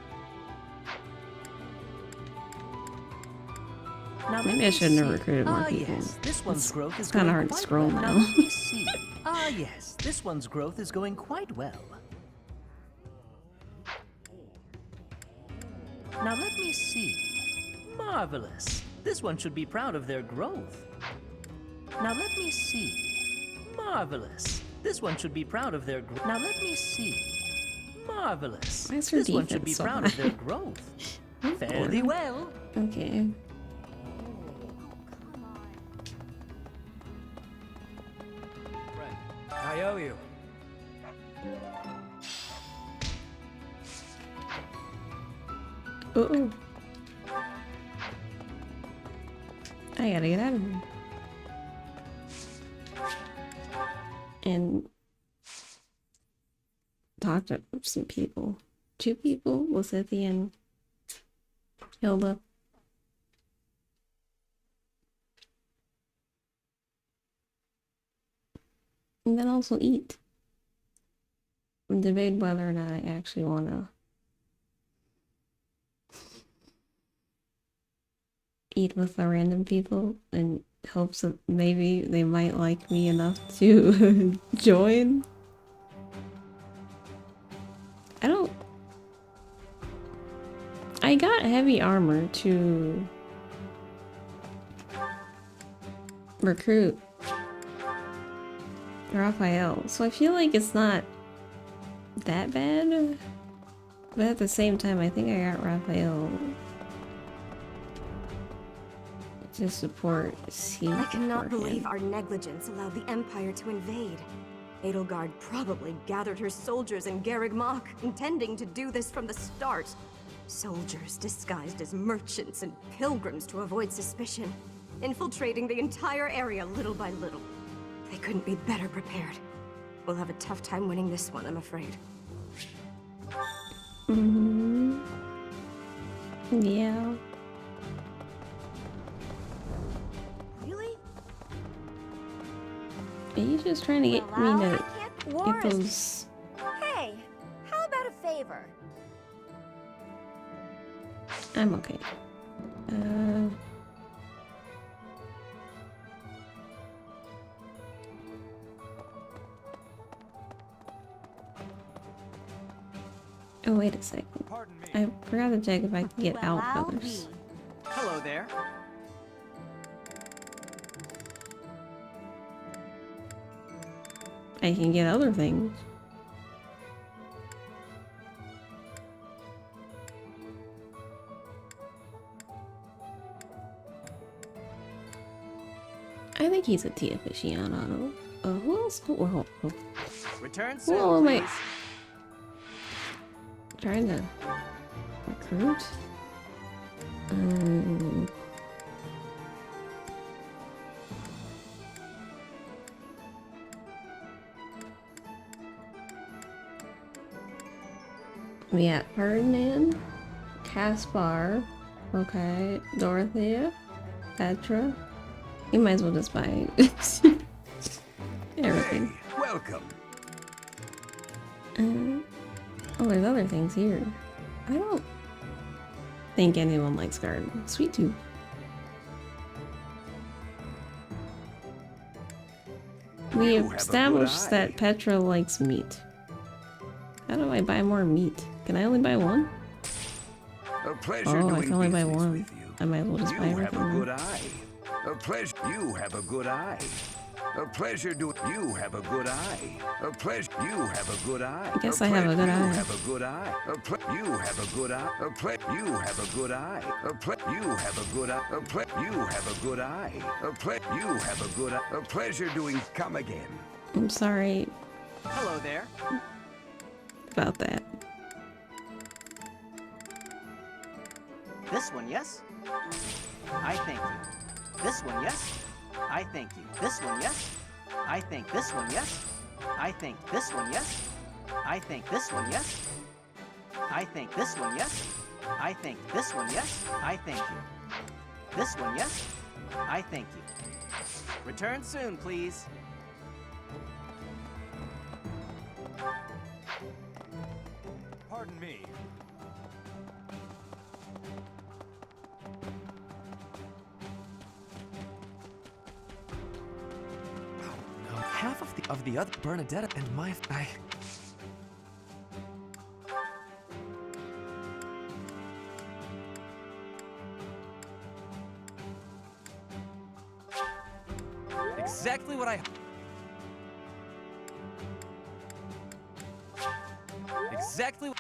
Now Maybe I shouldn't have recruited more people. Yes, this one's growth is kind of going hard to quite scroll well. now. Let me see. Yes, this one's growth is going quite well. Now let me see. Marvelous. This one should be proud of their growth. Now let me see. Marvelous. This one should be proud of their growth. Now let me see. Marvelous. Why is her This one should be defense so proud of high? their growth. Fare thee well. Okay. I owe you. Uh-oh. I gotta get out of here. And talk to some people. 2 people? Lysithea and Hilda. And then also eat. And debate whether or not I actually want to eat with the random people in hopes that maybe they might like me enough to join. I got heavy armor to recruit Raphael, so I feel like it's not that bad, but at the same time I think I got Raphael to support C. I cannot for him. believe our negligence allowed the Empire to invade. Edelgard probably gathered her soldiers in Garreg Mach, intending to do this from the start. Soldiers disguised as merchants and pilgrims to avoid suspicion, infiltrating the entire area little by little. They couldn't be better prepared. We'll have a tough time winning this one, I'm afraid. Mm-hmm. Yeah. Really? Are you just trying to get Well, me I to can't get warrant- those? Hey, how about a favor? I'm okay. Oh, wait a second. I forgot to check if I can get out feathers. Hello there. I can get other things. I think he's a tea aficionado. Who else? Return soon, Who am I please. trying to recruit? We got Ferdinand, Caspar, okay, Dorothea, Petra. You might as well just buy everything. Hey, welcome. Oh, there's other things here. I don't think anyone likes garden. Sweet tooth. We have established that Petra likes meat. How do I buy more meat? Can I only buy one? A pleasure Oh, I doing can only buy business one. with you. I might as well just You buy have everything. a then. good eye. A pleasure. You have a good eye. A pleasure do. You have a good eye. A pleasure. You have a good eye. I guess I have a good eye. You have a good eye. You have a good eye. You have a good eye. You have a good eye. You have a good eye. You have a good eye. A pleasure doing. Come again. I'm sorry Hello there. about that. This one, yes? I thank you. This one, yes? I thank you. This one, yes? I think this one, yes? I think this one, yes? I think this one, yes? I think this one, yes? I think this one, yes? I thank you. This one, yes? I thank you. Return soon, please. Pardon me. Half of the other Bernadetta and my Exactly what I. Exactly.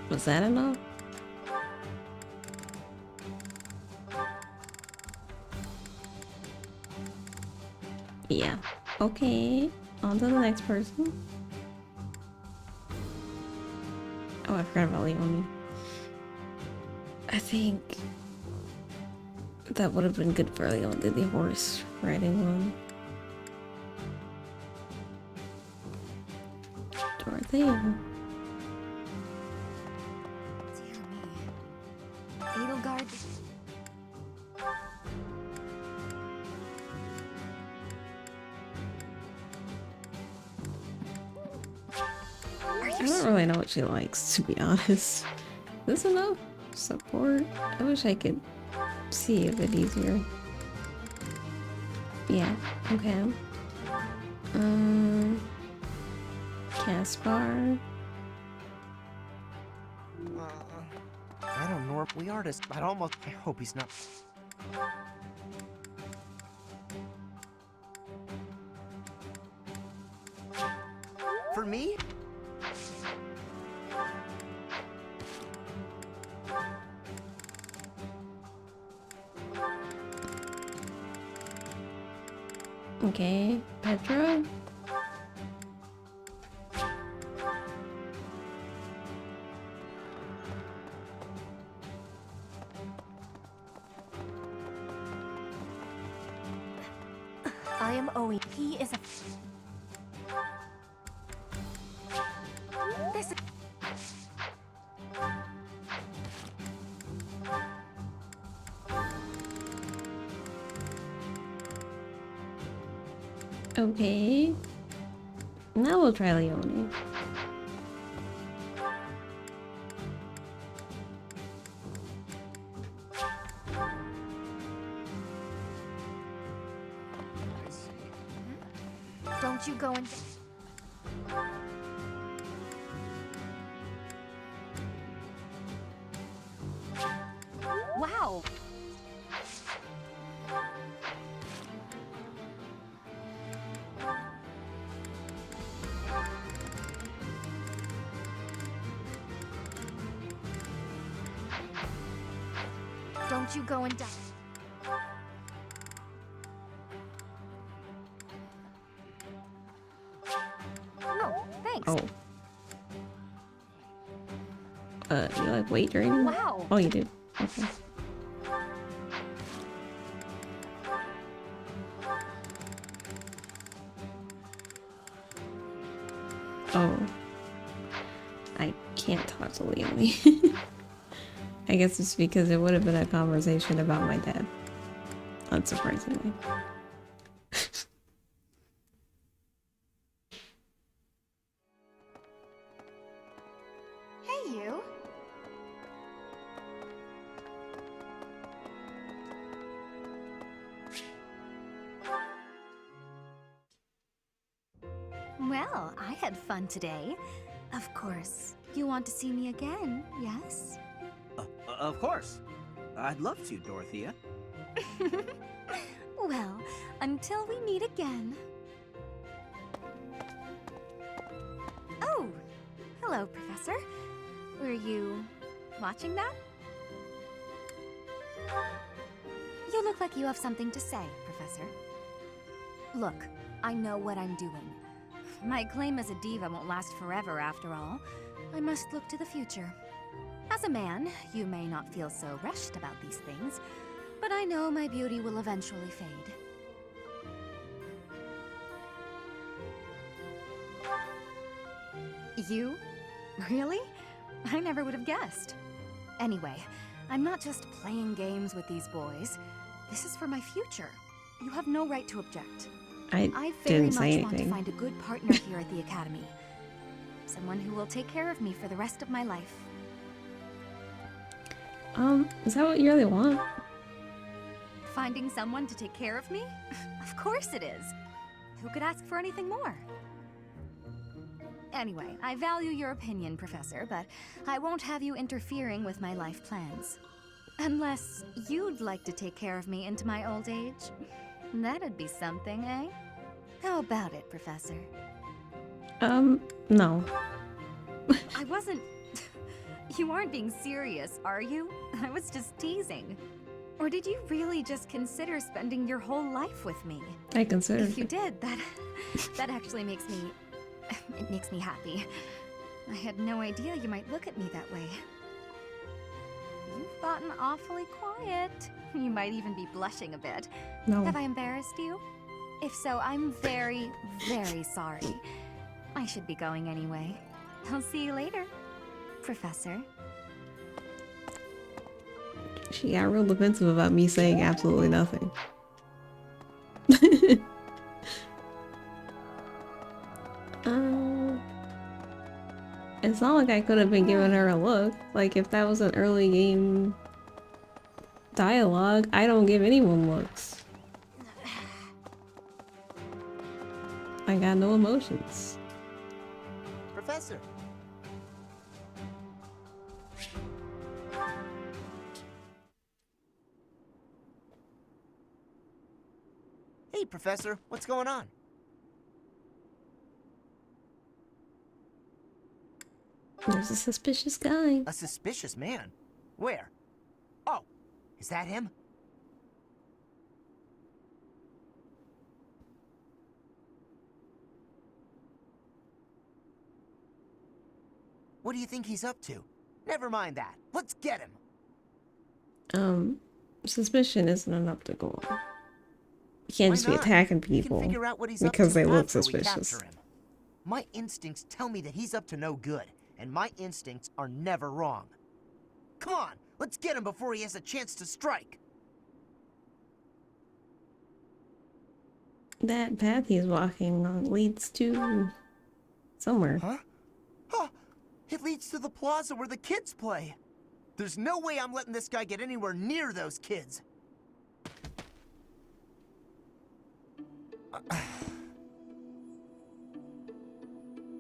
Was that enough? Yeah. Okay. On to the next person. Oh, I forgot about Leonie. I think that would have been good for Leonie, the horse riding one. Dorothea. Edelgard. I don't really know what she likes, to be honest. Is this enough? Support? I wish I could see a bit easier. Yeah, okay. Caspar. I don't know. We artists. I'd almost. I hope he's not. For me? Okay, Petra. I am Oe. He is a. This. Okay. Now we'll try Leonie. Don't you go and. Wow. Don't you go and die. Oh, thanks. Oh. You like wait during? Wow. Oh, you do. Okay. Oh. I can't talk to Leonie. I guess it's because it would have been a conversation about my dad. Unsurprisingly. Hey, you. Well, I had fun today. Of course, you want to see me again, yes? Of course. I'd love to, Dorothea. Well, until we meet again. Oh, hello, Professor. Were you watching that? You look like you have something to say, Professor. Look, I know what I'm doing. My claim as a diva won't last forever, after all. I must look to the future. As a man, you may not feel so rushed about these things, but I know my beauty will eventually fade. You? Really? I never would have guessed. Anyway, I'm not just playing games with these boys. This is for my future. You have no right to object. I very didn't say much want to anything. find a good partner here at the Academy. Someone who will take care of me for the rest of my life. Is that what you really want? Finding someone to take care of me? Of course it is. Who could ask for anything more? Anyway, I value your opinion, Professor, but I won't have you interfering with my life plans. Unless you'd like to take care of me into my old age. That'd be something, eh? How about it, Professor? No. I wasn't... You aren't being serious, are you? I was just teasing. Or did you really just consider spending your whole life with me? I considered If you it. did, that actually makes me... It makes me happy. I had no idea you might look at me that way. You've gotten awfully quiet. You might even be blushing a bit. No. Have I embarrassed you? If so, I'm very, very sorry. I should be going anyway. I'll see you later, Professor. She got real defensive about me saying absolutely nothing. It's not like I could have been giving her a look. Like, if that was an early game dialogue, I don't give anyone looks. I got no emotions. Professor! Hey, Professor, what's going on? There's a suspicious guy. A suspicious man? Where? Oh, is that him? What do you think he's up to? Never mind that. Let's get him. Suspicion isn't enough to go on. You can't Why just be not? attacking We can people figure out what he's up because to they look after we suspicious. capture him. My instincts tell me that he's up to no good, and my instincts are never wrong. Come on, let's get him before he has a chance to strike. That path he's walking on leads to somewhere. Huh? Huh? It leads to the plaza where the kids play. There's no way I'm letting this guy get anywhere near those kids.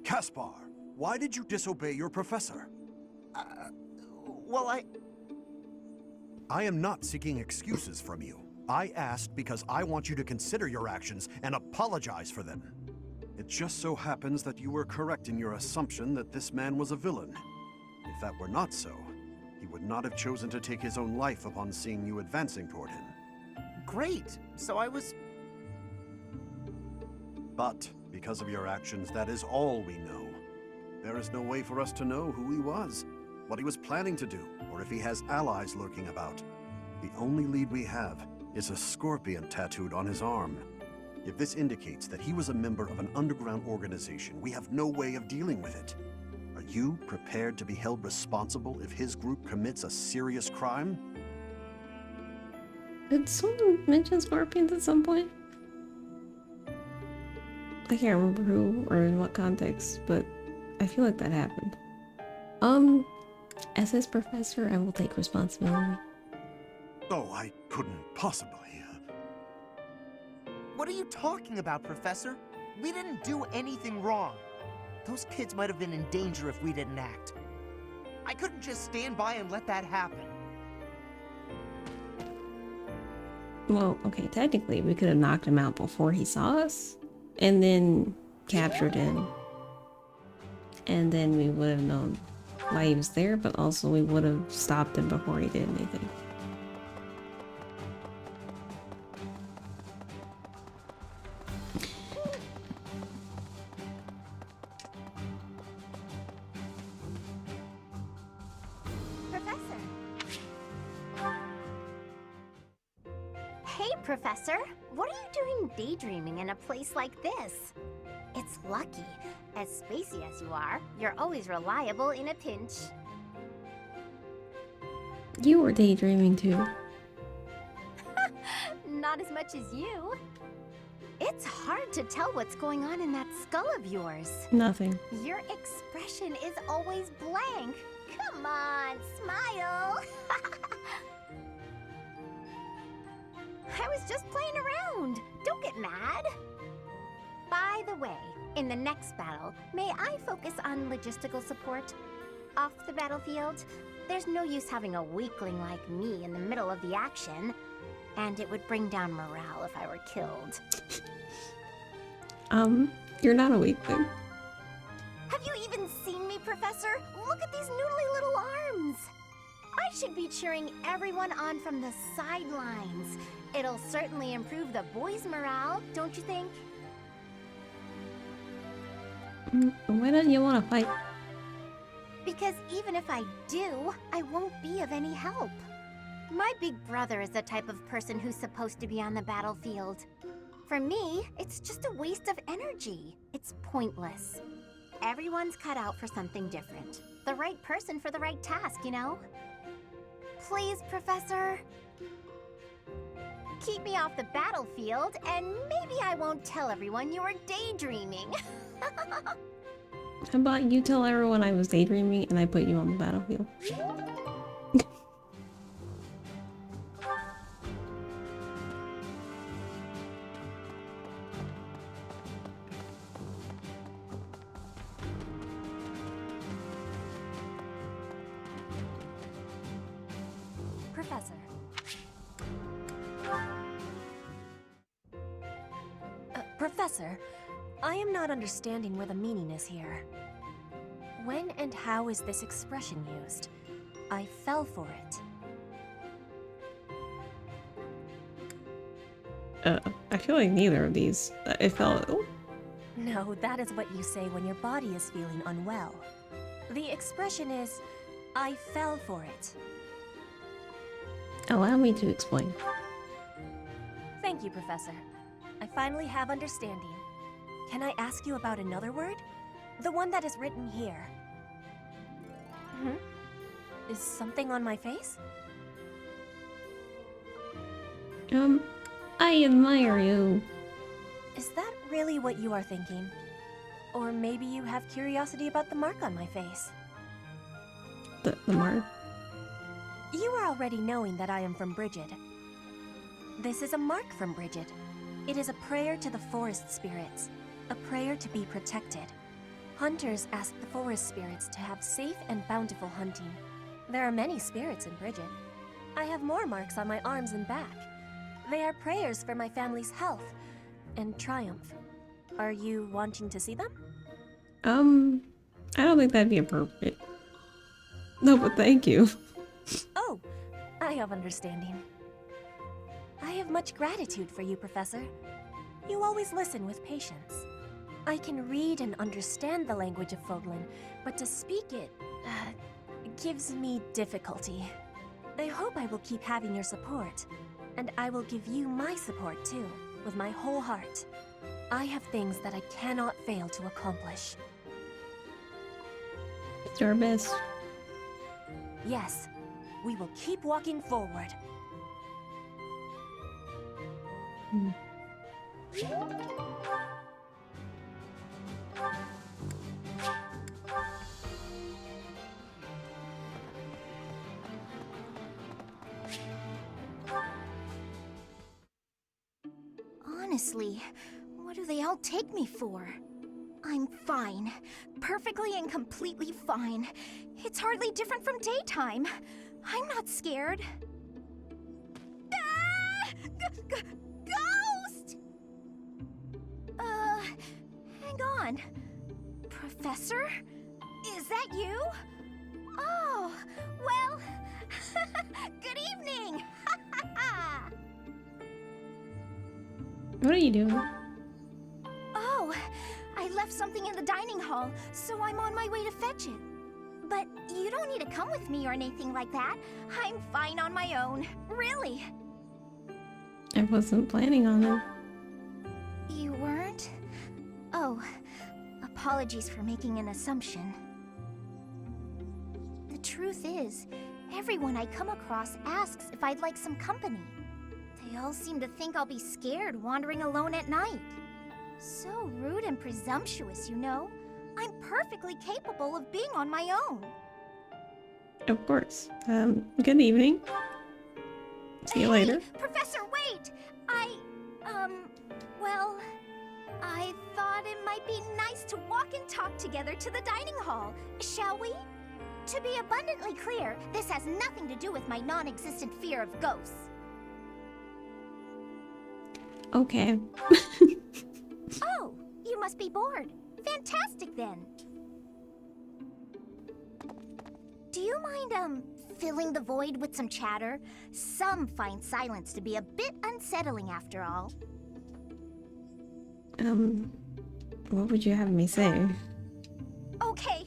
Caspar, why did you disobey your professor? Well, I am not seeking excuses from you. I asked because I want you to consider your actions and apologize for them. It just so happens that you were correct in your assumption that this man was a villain. If that were not so, He would not have chosen to take his own life upon seeing you advancing toward him. Great! So I was... But, because of your actions, that is all we know. There is no way for us to know who he was, what he was planning to do, or if he has allies lurking about. The only lead we have is a scorpion tattooed on his arm. If this indicates that he was a member of an underground organization, we have no way of dealing with it. Are you prepared to be held responsible if his group commits a serious crime? Did someone mention scorpions at some point? I can't remember who or in what context, but I feel like that happened. As his professor, I will take responsibility. Oh, I couldn't possibly. What are you talking about, Professor? We didn't do anything wrong. Those kids might have been in danger if we didn't act. I couldn't just stand by and let that happen. Well, okay, technically we could have knocked him out before he saw us, and then captured him. And then we would have known why he was there, but also we would have stopped him before he did anything. Professor, what are you doing daydreaming in a place like this? It's lucky. As spacey as you are, you're always reliable in a pinch. You were daydreaming too. Not as much as you. It's hard to tell what's going on in that skull of yours. Nothing. Your expression is always blank. Come on, smile. I was just playing around. Don't get mad. By the way, in the next battle, may I focus on logistical support? Off the battlefield, there's no use having a weakling like me in the middle of the action, and it would bring down morale if I were killed. You're not a weakling. Have you even seen me, Professor? Look at these noodly little arms. I should be cheering everyone on from the sidelines. It'll certainly improve the boys' morale, don't you think? Why don't you want to fight? Because even if I do, I won't be of any help. My big brother is the type of person who's supposed to be on the battlefield. For me, it's just a waste of energy. It's pointless. Everyone's cut out for something different. The right person for the right task, you know? Please, Professor. Keep me off the battlefield, and maybe I won't tell everyone you were daydreaming. How about you tell everyone I was daydreaming and I put you on the battlefield? Professor. Professor, I am not understanding where the meaning is here. When and how is this expression used? I fell for it. I feel like neither of these. I felt... Oh. No, that is what you say when your body is feeling unwell. The expression is, I fell for it. Allow me to explain. Thank you, Professor. I finally have understanding. Can I ask you about another word? The one that is written here. Is something on my face? I admire you. Is that really what you are thinking? Or maybe you have curiosity about the mark on my face? The mark? You are already knowing that I am from Brigid. This is a mark from Brigid. It is a prayer to the forest spirits, a prayer to be protected. Hunters ask the forest spirits to have safe and bountiful hunting. There are many spirits in Brigid. I have more marks on my arms and back. They are prayers for my family's health and triumph. Are you wanting to see them? I don't think that'd be appropriate. No, but thank you. I have understanding. I have much gratitude for you, Professor. You always listen with patience. I can read and understand the language of Fodlan, but to speak it, gives me difficulty. I hope I will keep having your support, and I will give you my support too, with my whole heart. I have things that I cannot fail to accomplish. Do our best. Yes, we will keep walking forward. Honestly, what do they all take me for? I'm fine. Perfectly and completely fine. It's hardly different from daytime. I'm not scared. Ah! Ghost! Hang on. Professor? Is that you? Oh, well, good evening! What are you doing? Oh, I left something in the dining hall, so I'm on my way to fetch it. But you don't need to come with me or anything like that. I'm fine on my own, really. I wasn't planning on it. You weren't? Oh, apologies for making an assumption. The truth is, everyone I come across asks if I'd like some company. They all seem to think I'll be scared wandering alone at night. So rude and presumptuous, you know? I'm perfectly capable of being on my own. Of course. Good evening. See you later. Professor, wait! Well, I thought it might be nice to walk and talk together to the dining hall. Shall we? To be abundantly clear, this has nothing to do with my non-existent fear of ghosts. Okay. Oh, you must be bored. Fantastic then. Do you mind, filling the void with some chatter? Some find silence to be a bit unsettling after all. What would you have me say? Okay,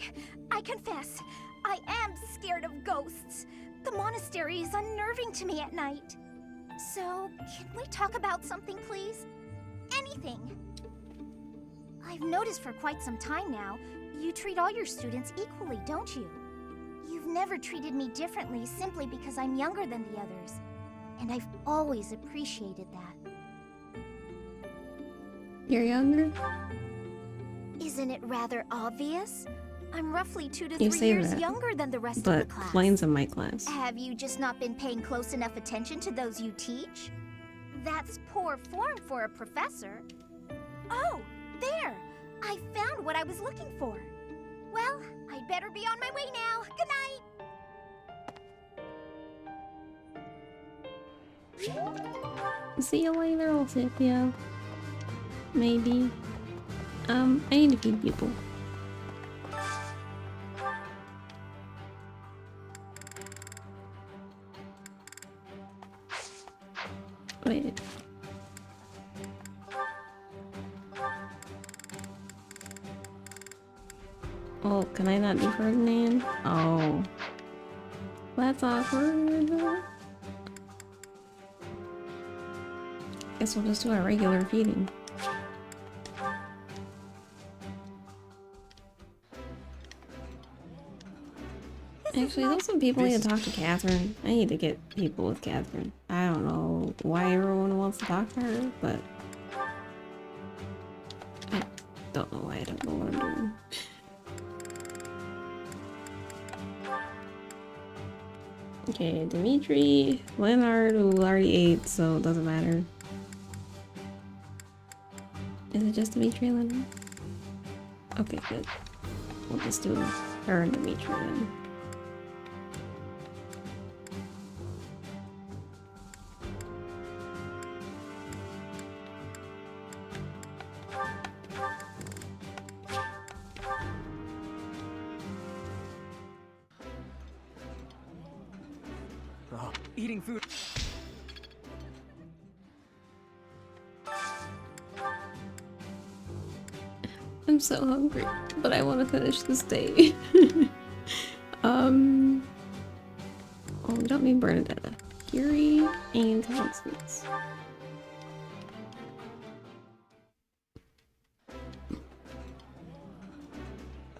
I confess, I am scared of ghosts. The monastery is unnerving to me at night. So, can we talk about something, please? Anything. I've noticed for quite some time now, you treat all your students equally, don't you? You've never treated me differently simply because I'm younger than the others. And I've always appreciated that. You're younger? Isn't it rather obvious? I'm roughly 2 to You 3 say years that, younger than the rest of but the class. Blaine's in my class. Have you just not been paying close enough attention to those you teach? That's poor form for a professor. Oh, there! I found what I was looking for. Well, I'd better be on my way now. Good night! See you later, Lysithea. Maybe. I need to feed people. Wait. Oh, can I not be Ferdinand? Oh. That's awkward. Guess we'll just do our regular feeding. Actually, those some people need to talk to Catherine. I need to get people with Catherine. I don't know why everyone wants to talk to her, but I don't know why I don't know what I'm doing. Okay, Dimitri, Leonard, who already ate, so it doesn't matter. Is it just Dimitri and Leonard? Okay, good. We'll just do her and Dimitri then. Oh, eating food. I'm so hungry, but I want to finish this day. Oh, we don't need Bernadetta. Gary and Constance.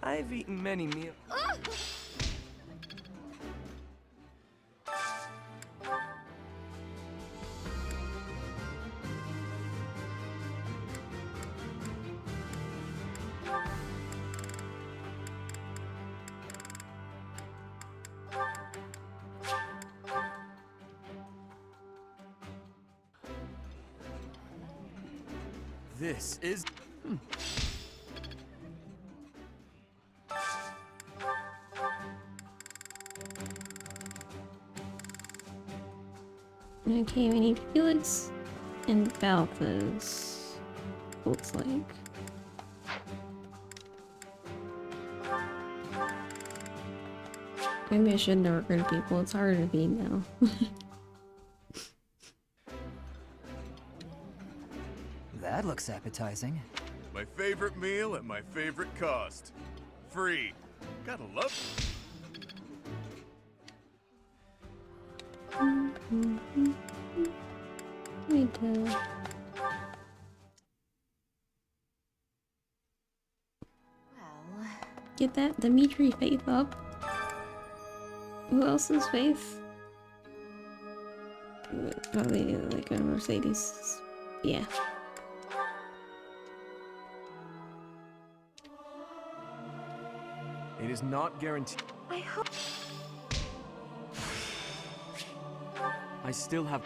I've eaten many meals. This is... Okay, we need Felix and Balthus. Looks like. Maybe I shouldn't have recruited people. It's harder to beat now. That looks appetizing. My favorite meal at my favorite cost. Free. Gotta love Me too. Get that Dimitri faith up. Who else's faith? Probably like a Mercedes. Yeah. It is not guaranteed. I hope. I still have...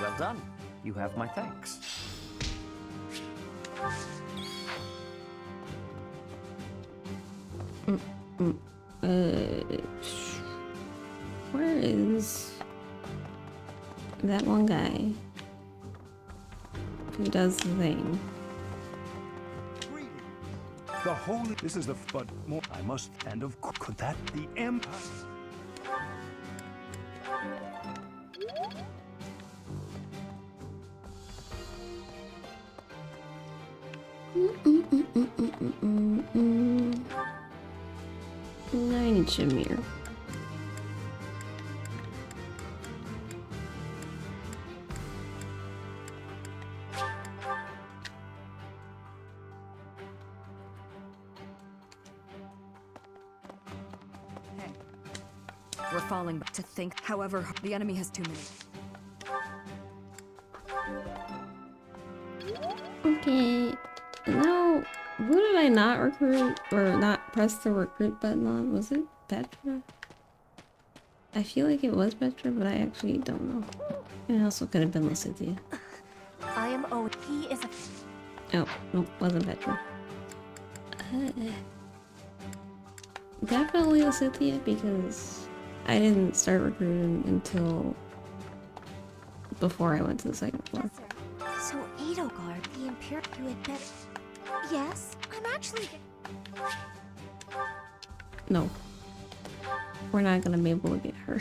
Well done. You have my thanks. Where is that one guy who does the thing? The holy. This is the. But more. I must. And of course, could that the Empire? I need Shamir. We're falling back to think. However, the enemy has too many. Okay. Now, who did I not recruit or not press the recruit button on? Was it Petra? I feel like it was Petra, but I actually don't know. It also could have been Lysithea. I am owed. He is a. Oh, nope, wasn't Petra. Definitely Lysithea because I didn't start recruiting until before I went to the second floor. So Edelgard, the Imperial who had met... Yes, I'm actually... No. We're not gonna be able to get her.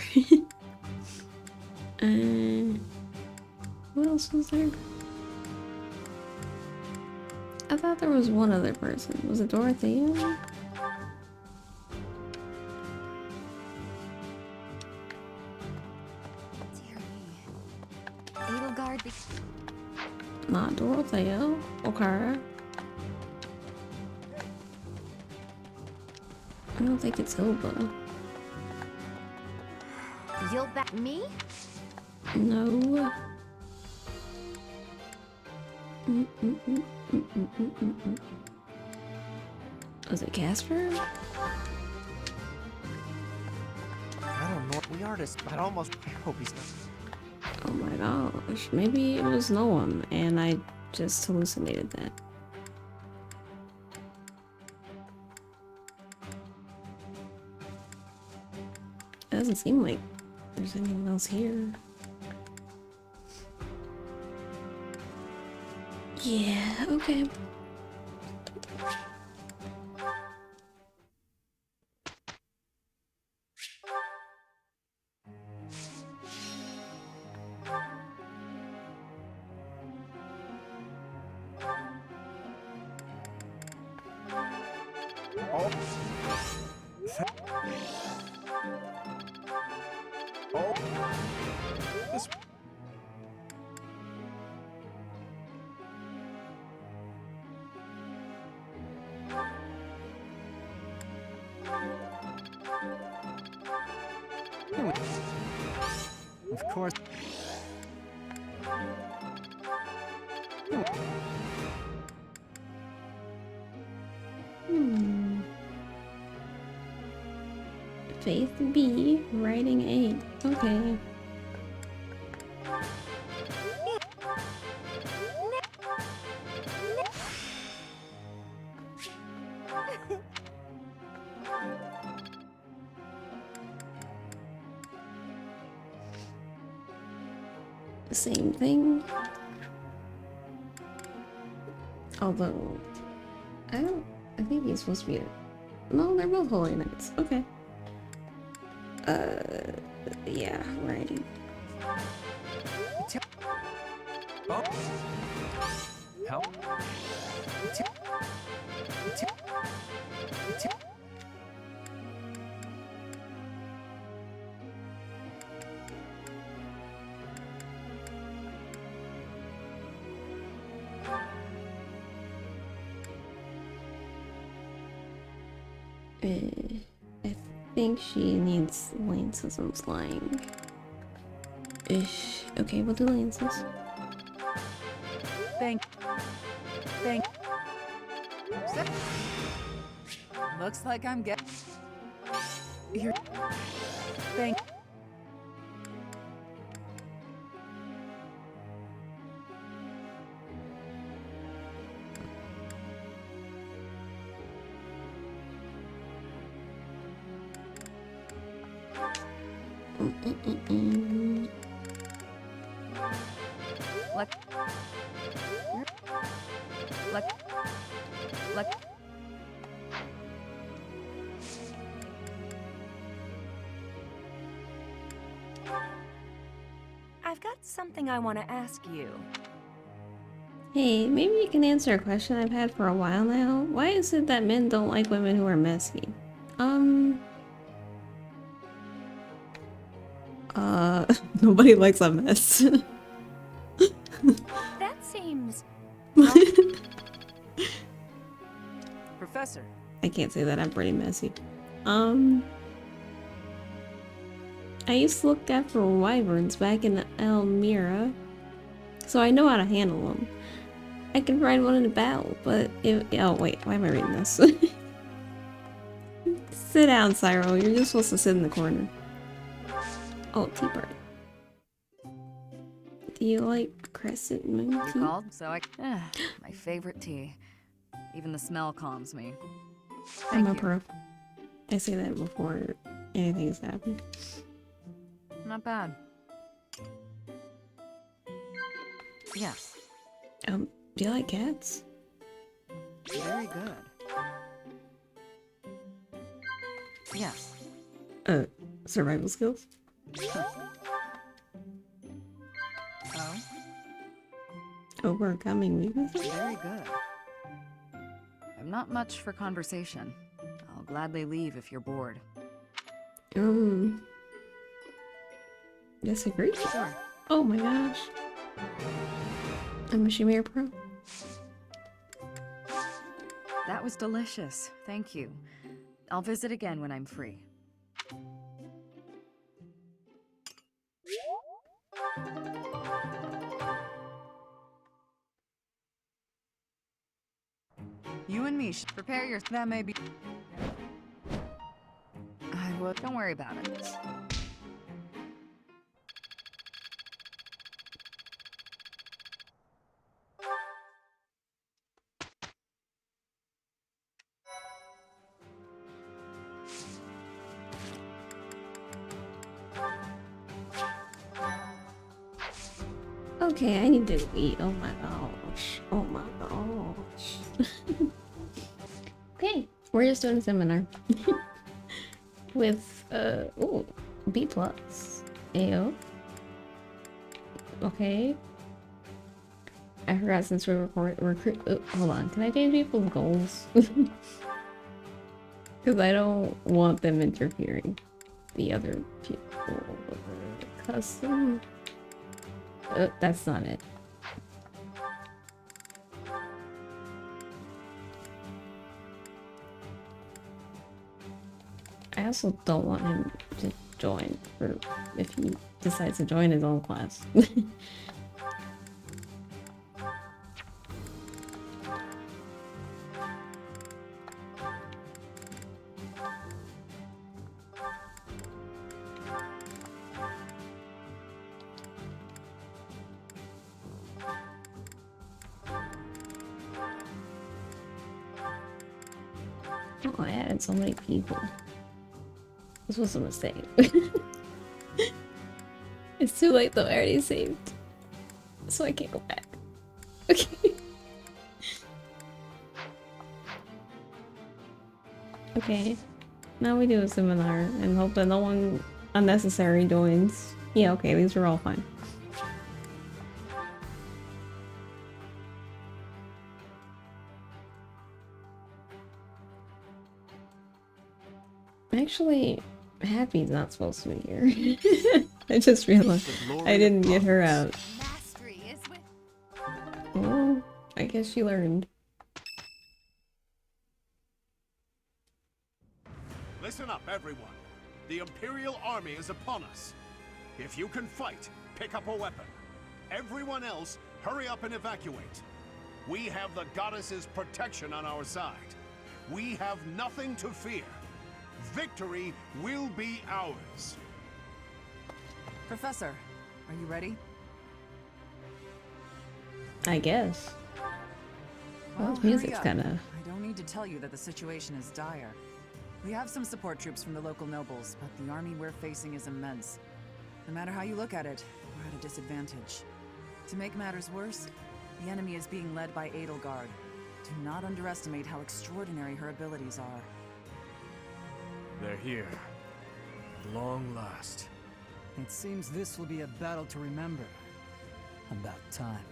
What else was there? I thought there was one other person. Was it Dorothea? Edelgard. Not Dorothea. Okay. I don't think it's Hilda. You'll back me? No. Was it Caspar? I don't know. We artists. I almost. I hope he's not. Oh my gosh. Maybe it was no one and I just hallucinated that. doesn't seem like there's anyone else here. Yeah, okay. Of course. Faith B, writing A. Okay. Same thing. Although, I think he's supposed to be no, they're both Holy Knights. Okay. Yeah, writing. Help. I think she needs lances and flying. Ish. Okay, we'll do lances. Thank. Looks like I'm getting. Here. Thank. I've got something I want to ask you. Hey, maybe you can answer a question I've had for a while now. Why is it that men don't like women who are messy? Nobody likes a mess. That seems... Professor. I can't say that, I'm pretty messy. I used to look after wyverns back in Elmira, so I know how to handle them. I could ride one in a battle, but oh wait, why am I reading this? Sit down, Cyril. You're just supposed to sit in the corner. Oh, tea party. Do you like crescent moon You tea? called, so my favorite tea. Even the smell calms me. I'm a pro. I say that before anything's happened. Not bad. Yes. Do you like cats? Very good. Yes. Survival skills? Oh? Overcoming weaknesses? Very good. I'm not much for conversation. I'll gladly leave if you're bored. Disagree? Sure. Oh my gosh. I'm a Shamir pro. That was delicious. Thank you. I'll visit again when I'm free. You and me should prepare your... That may be... I will... Don't worry about it. Okay, I need to eat. Oh my gosh. Oh my gosh. Okay, we're just doing a seminar. With, ooh, B+. AO. Okay. I forgot since we recruit. Oh, hold on, can I change people's goals? Because I don't want them interfering. The other people. Custom. That's not it. I also don't want him to join, or if he decides to join his own class. Oh, I added so many people. This was a mistake. It's too late though, I already saved. So I can't go back. Okay. Okay. Now we do a seminar and hope that no one unnecessary joins. Yeah, okay, these are all fine. Actually, Happy's not supposed to be here. I just realized I didn't get her out. Oh, I guess she learned. Listen up, everyone. The Imperial Army is upon us. If you can fight, pick up a weapon. Everyone else, hurry up and evacuate. We have the goddess's protection on our side. We have nothing to fear. Victory will be ours. Professor, are you ready? I guess. Well, hurry music's up. kinda... I don't need to tell you that the situation is dire. We have some support troops from the local nobles, but the army we're facing is immense. No matter how you look at it, we're at a disadvantage. To make matters worse, the enemy is being led by Edelgard. Do not underestimate how extraordinary her abilities are. They're here. At long last. It seems this will be a battle to remember. About time.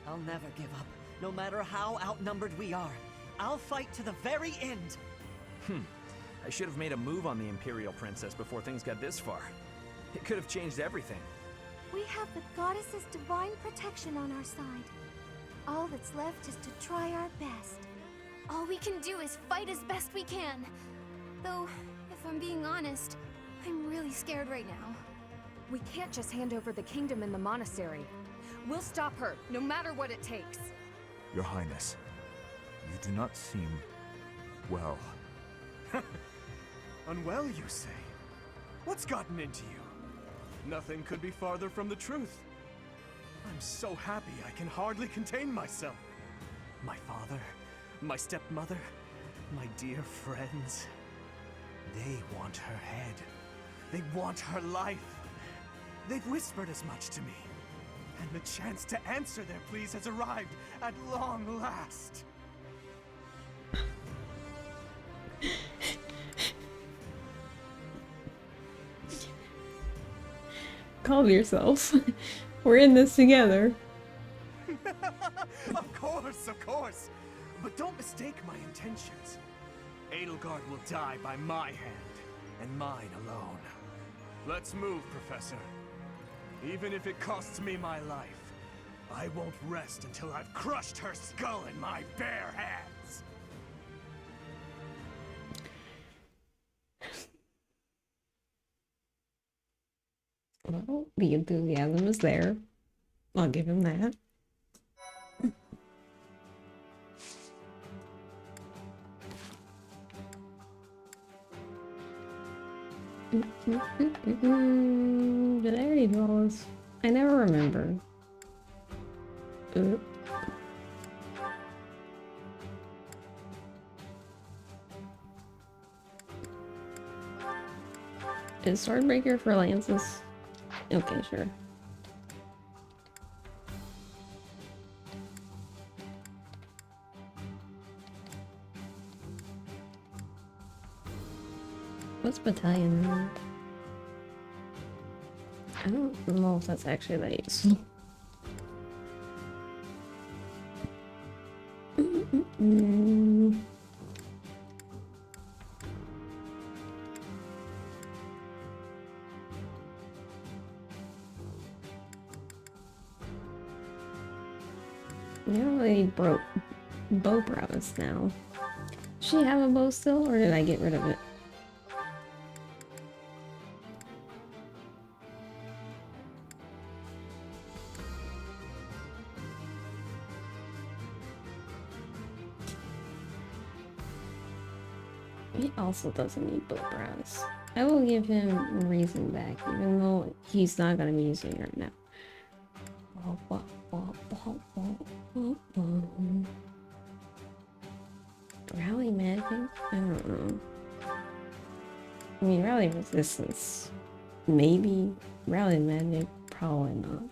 I'll never give up, no matter how outnumbered we are. I'll fight to the very end. I should have made a move on the Imperial Princess before things got this far. It could have changed everything. We have the goddess's divine protection on our side. All that's left is to try our best. All we can do is fight as best we can. Though, if I'm being honest, I'm really scared right now. We can't just hand over the kingdom and the monastery. We'll stop her, no matter what it takes. Your Highness, you do not seem well. Unwell, you say? What's gotten into you? Nothing could be farther from the truth. I'm so happy I can hardly contain myself. My father, my stepmother, my dear friends. They want her head. They want her life. They've whispered as much to me. And the chance to answer their pleas has arrived at long last. Calm yourself. We're in this together. Of course. But don't mistake my intentions. Edelgard will die by my hand, and mine alone. Let's move, Professor. Even if it costs me my life, I won't rest until I've crushed her skull in my bare hands. Well, the enthusiasm is there. I'll give him that. Did I already do all this? I never remember. Is Swordbreaker for lances? Okay, sure. What's battalion rank? I don't know if that's actually that useful. You don't really broke bow prowess now. Does she have a bow still, or did I get rid of it? He also doesn't need bow prowess. I will give him reason back, even though he's not gonna be using it right now. Rally magic? I don't know. I mean, rally resistance. Maybe. Rally magic? Probably not.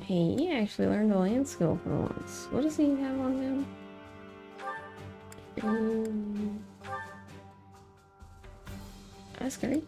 Hey, he actually learned a land skill for once. What does he have on him? That's great.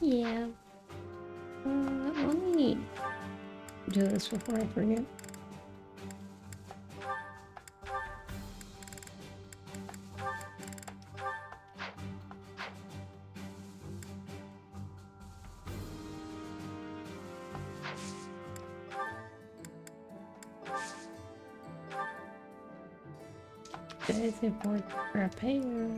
Yeah. Let me do this before I forget. Is it for repair?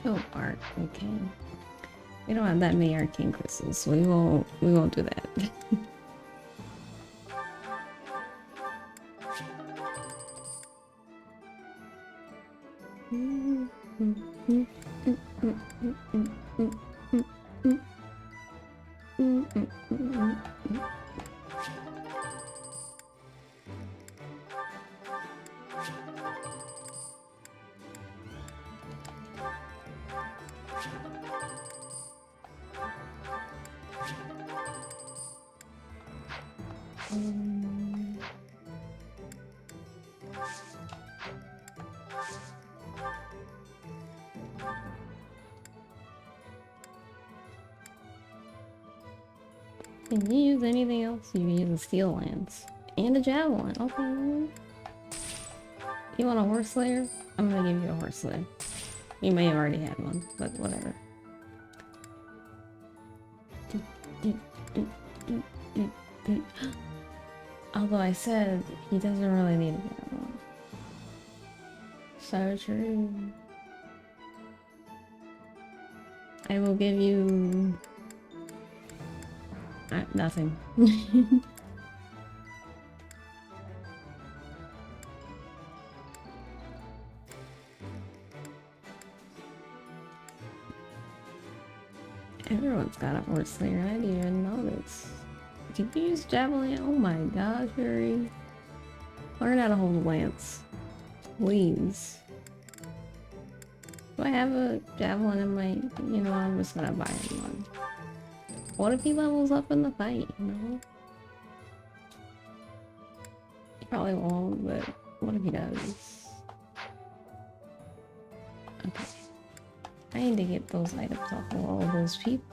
Oh, art. Okay. We don't have that many arcane crystals, so we won't do that. Can you use anything else? You can use a steel lance. And a javelin. Okay. You want a horse slayer? I'm gonna give you a horse slayer. You may have already had one, but whatever. Although I said he doesn't really need to get one. So true. I will give you Nothing. Everyone's got a horse there. I didn't even notice. Can you use javelin? Oh my gosh, Harry. Learn how to hold a lance. Please. Do I have a javelin in my... You know, I'm just gonna buy one. What if he levels up in the fight, you know? He probably won't, but what if he does? Okay. I need to get those items off of all of those people.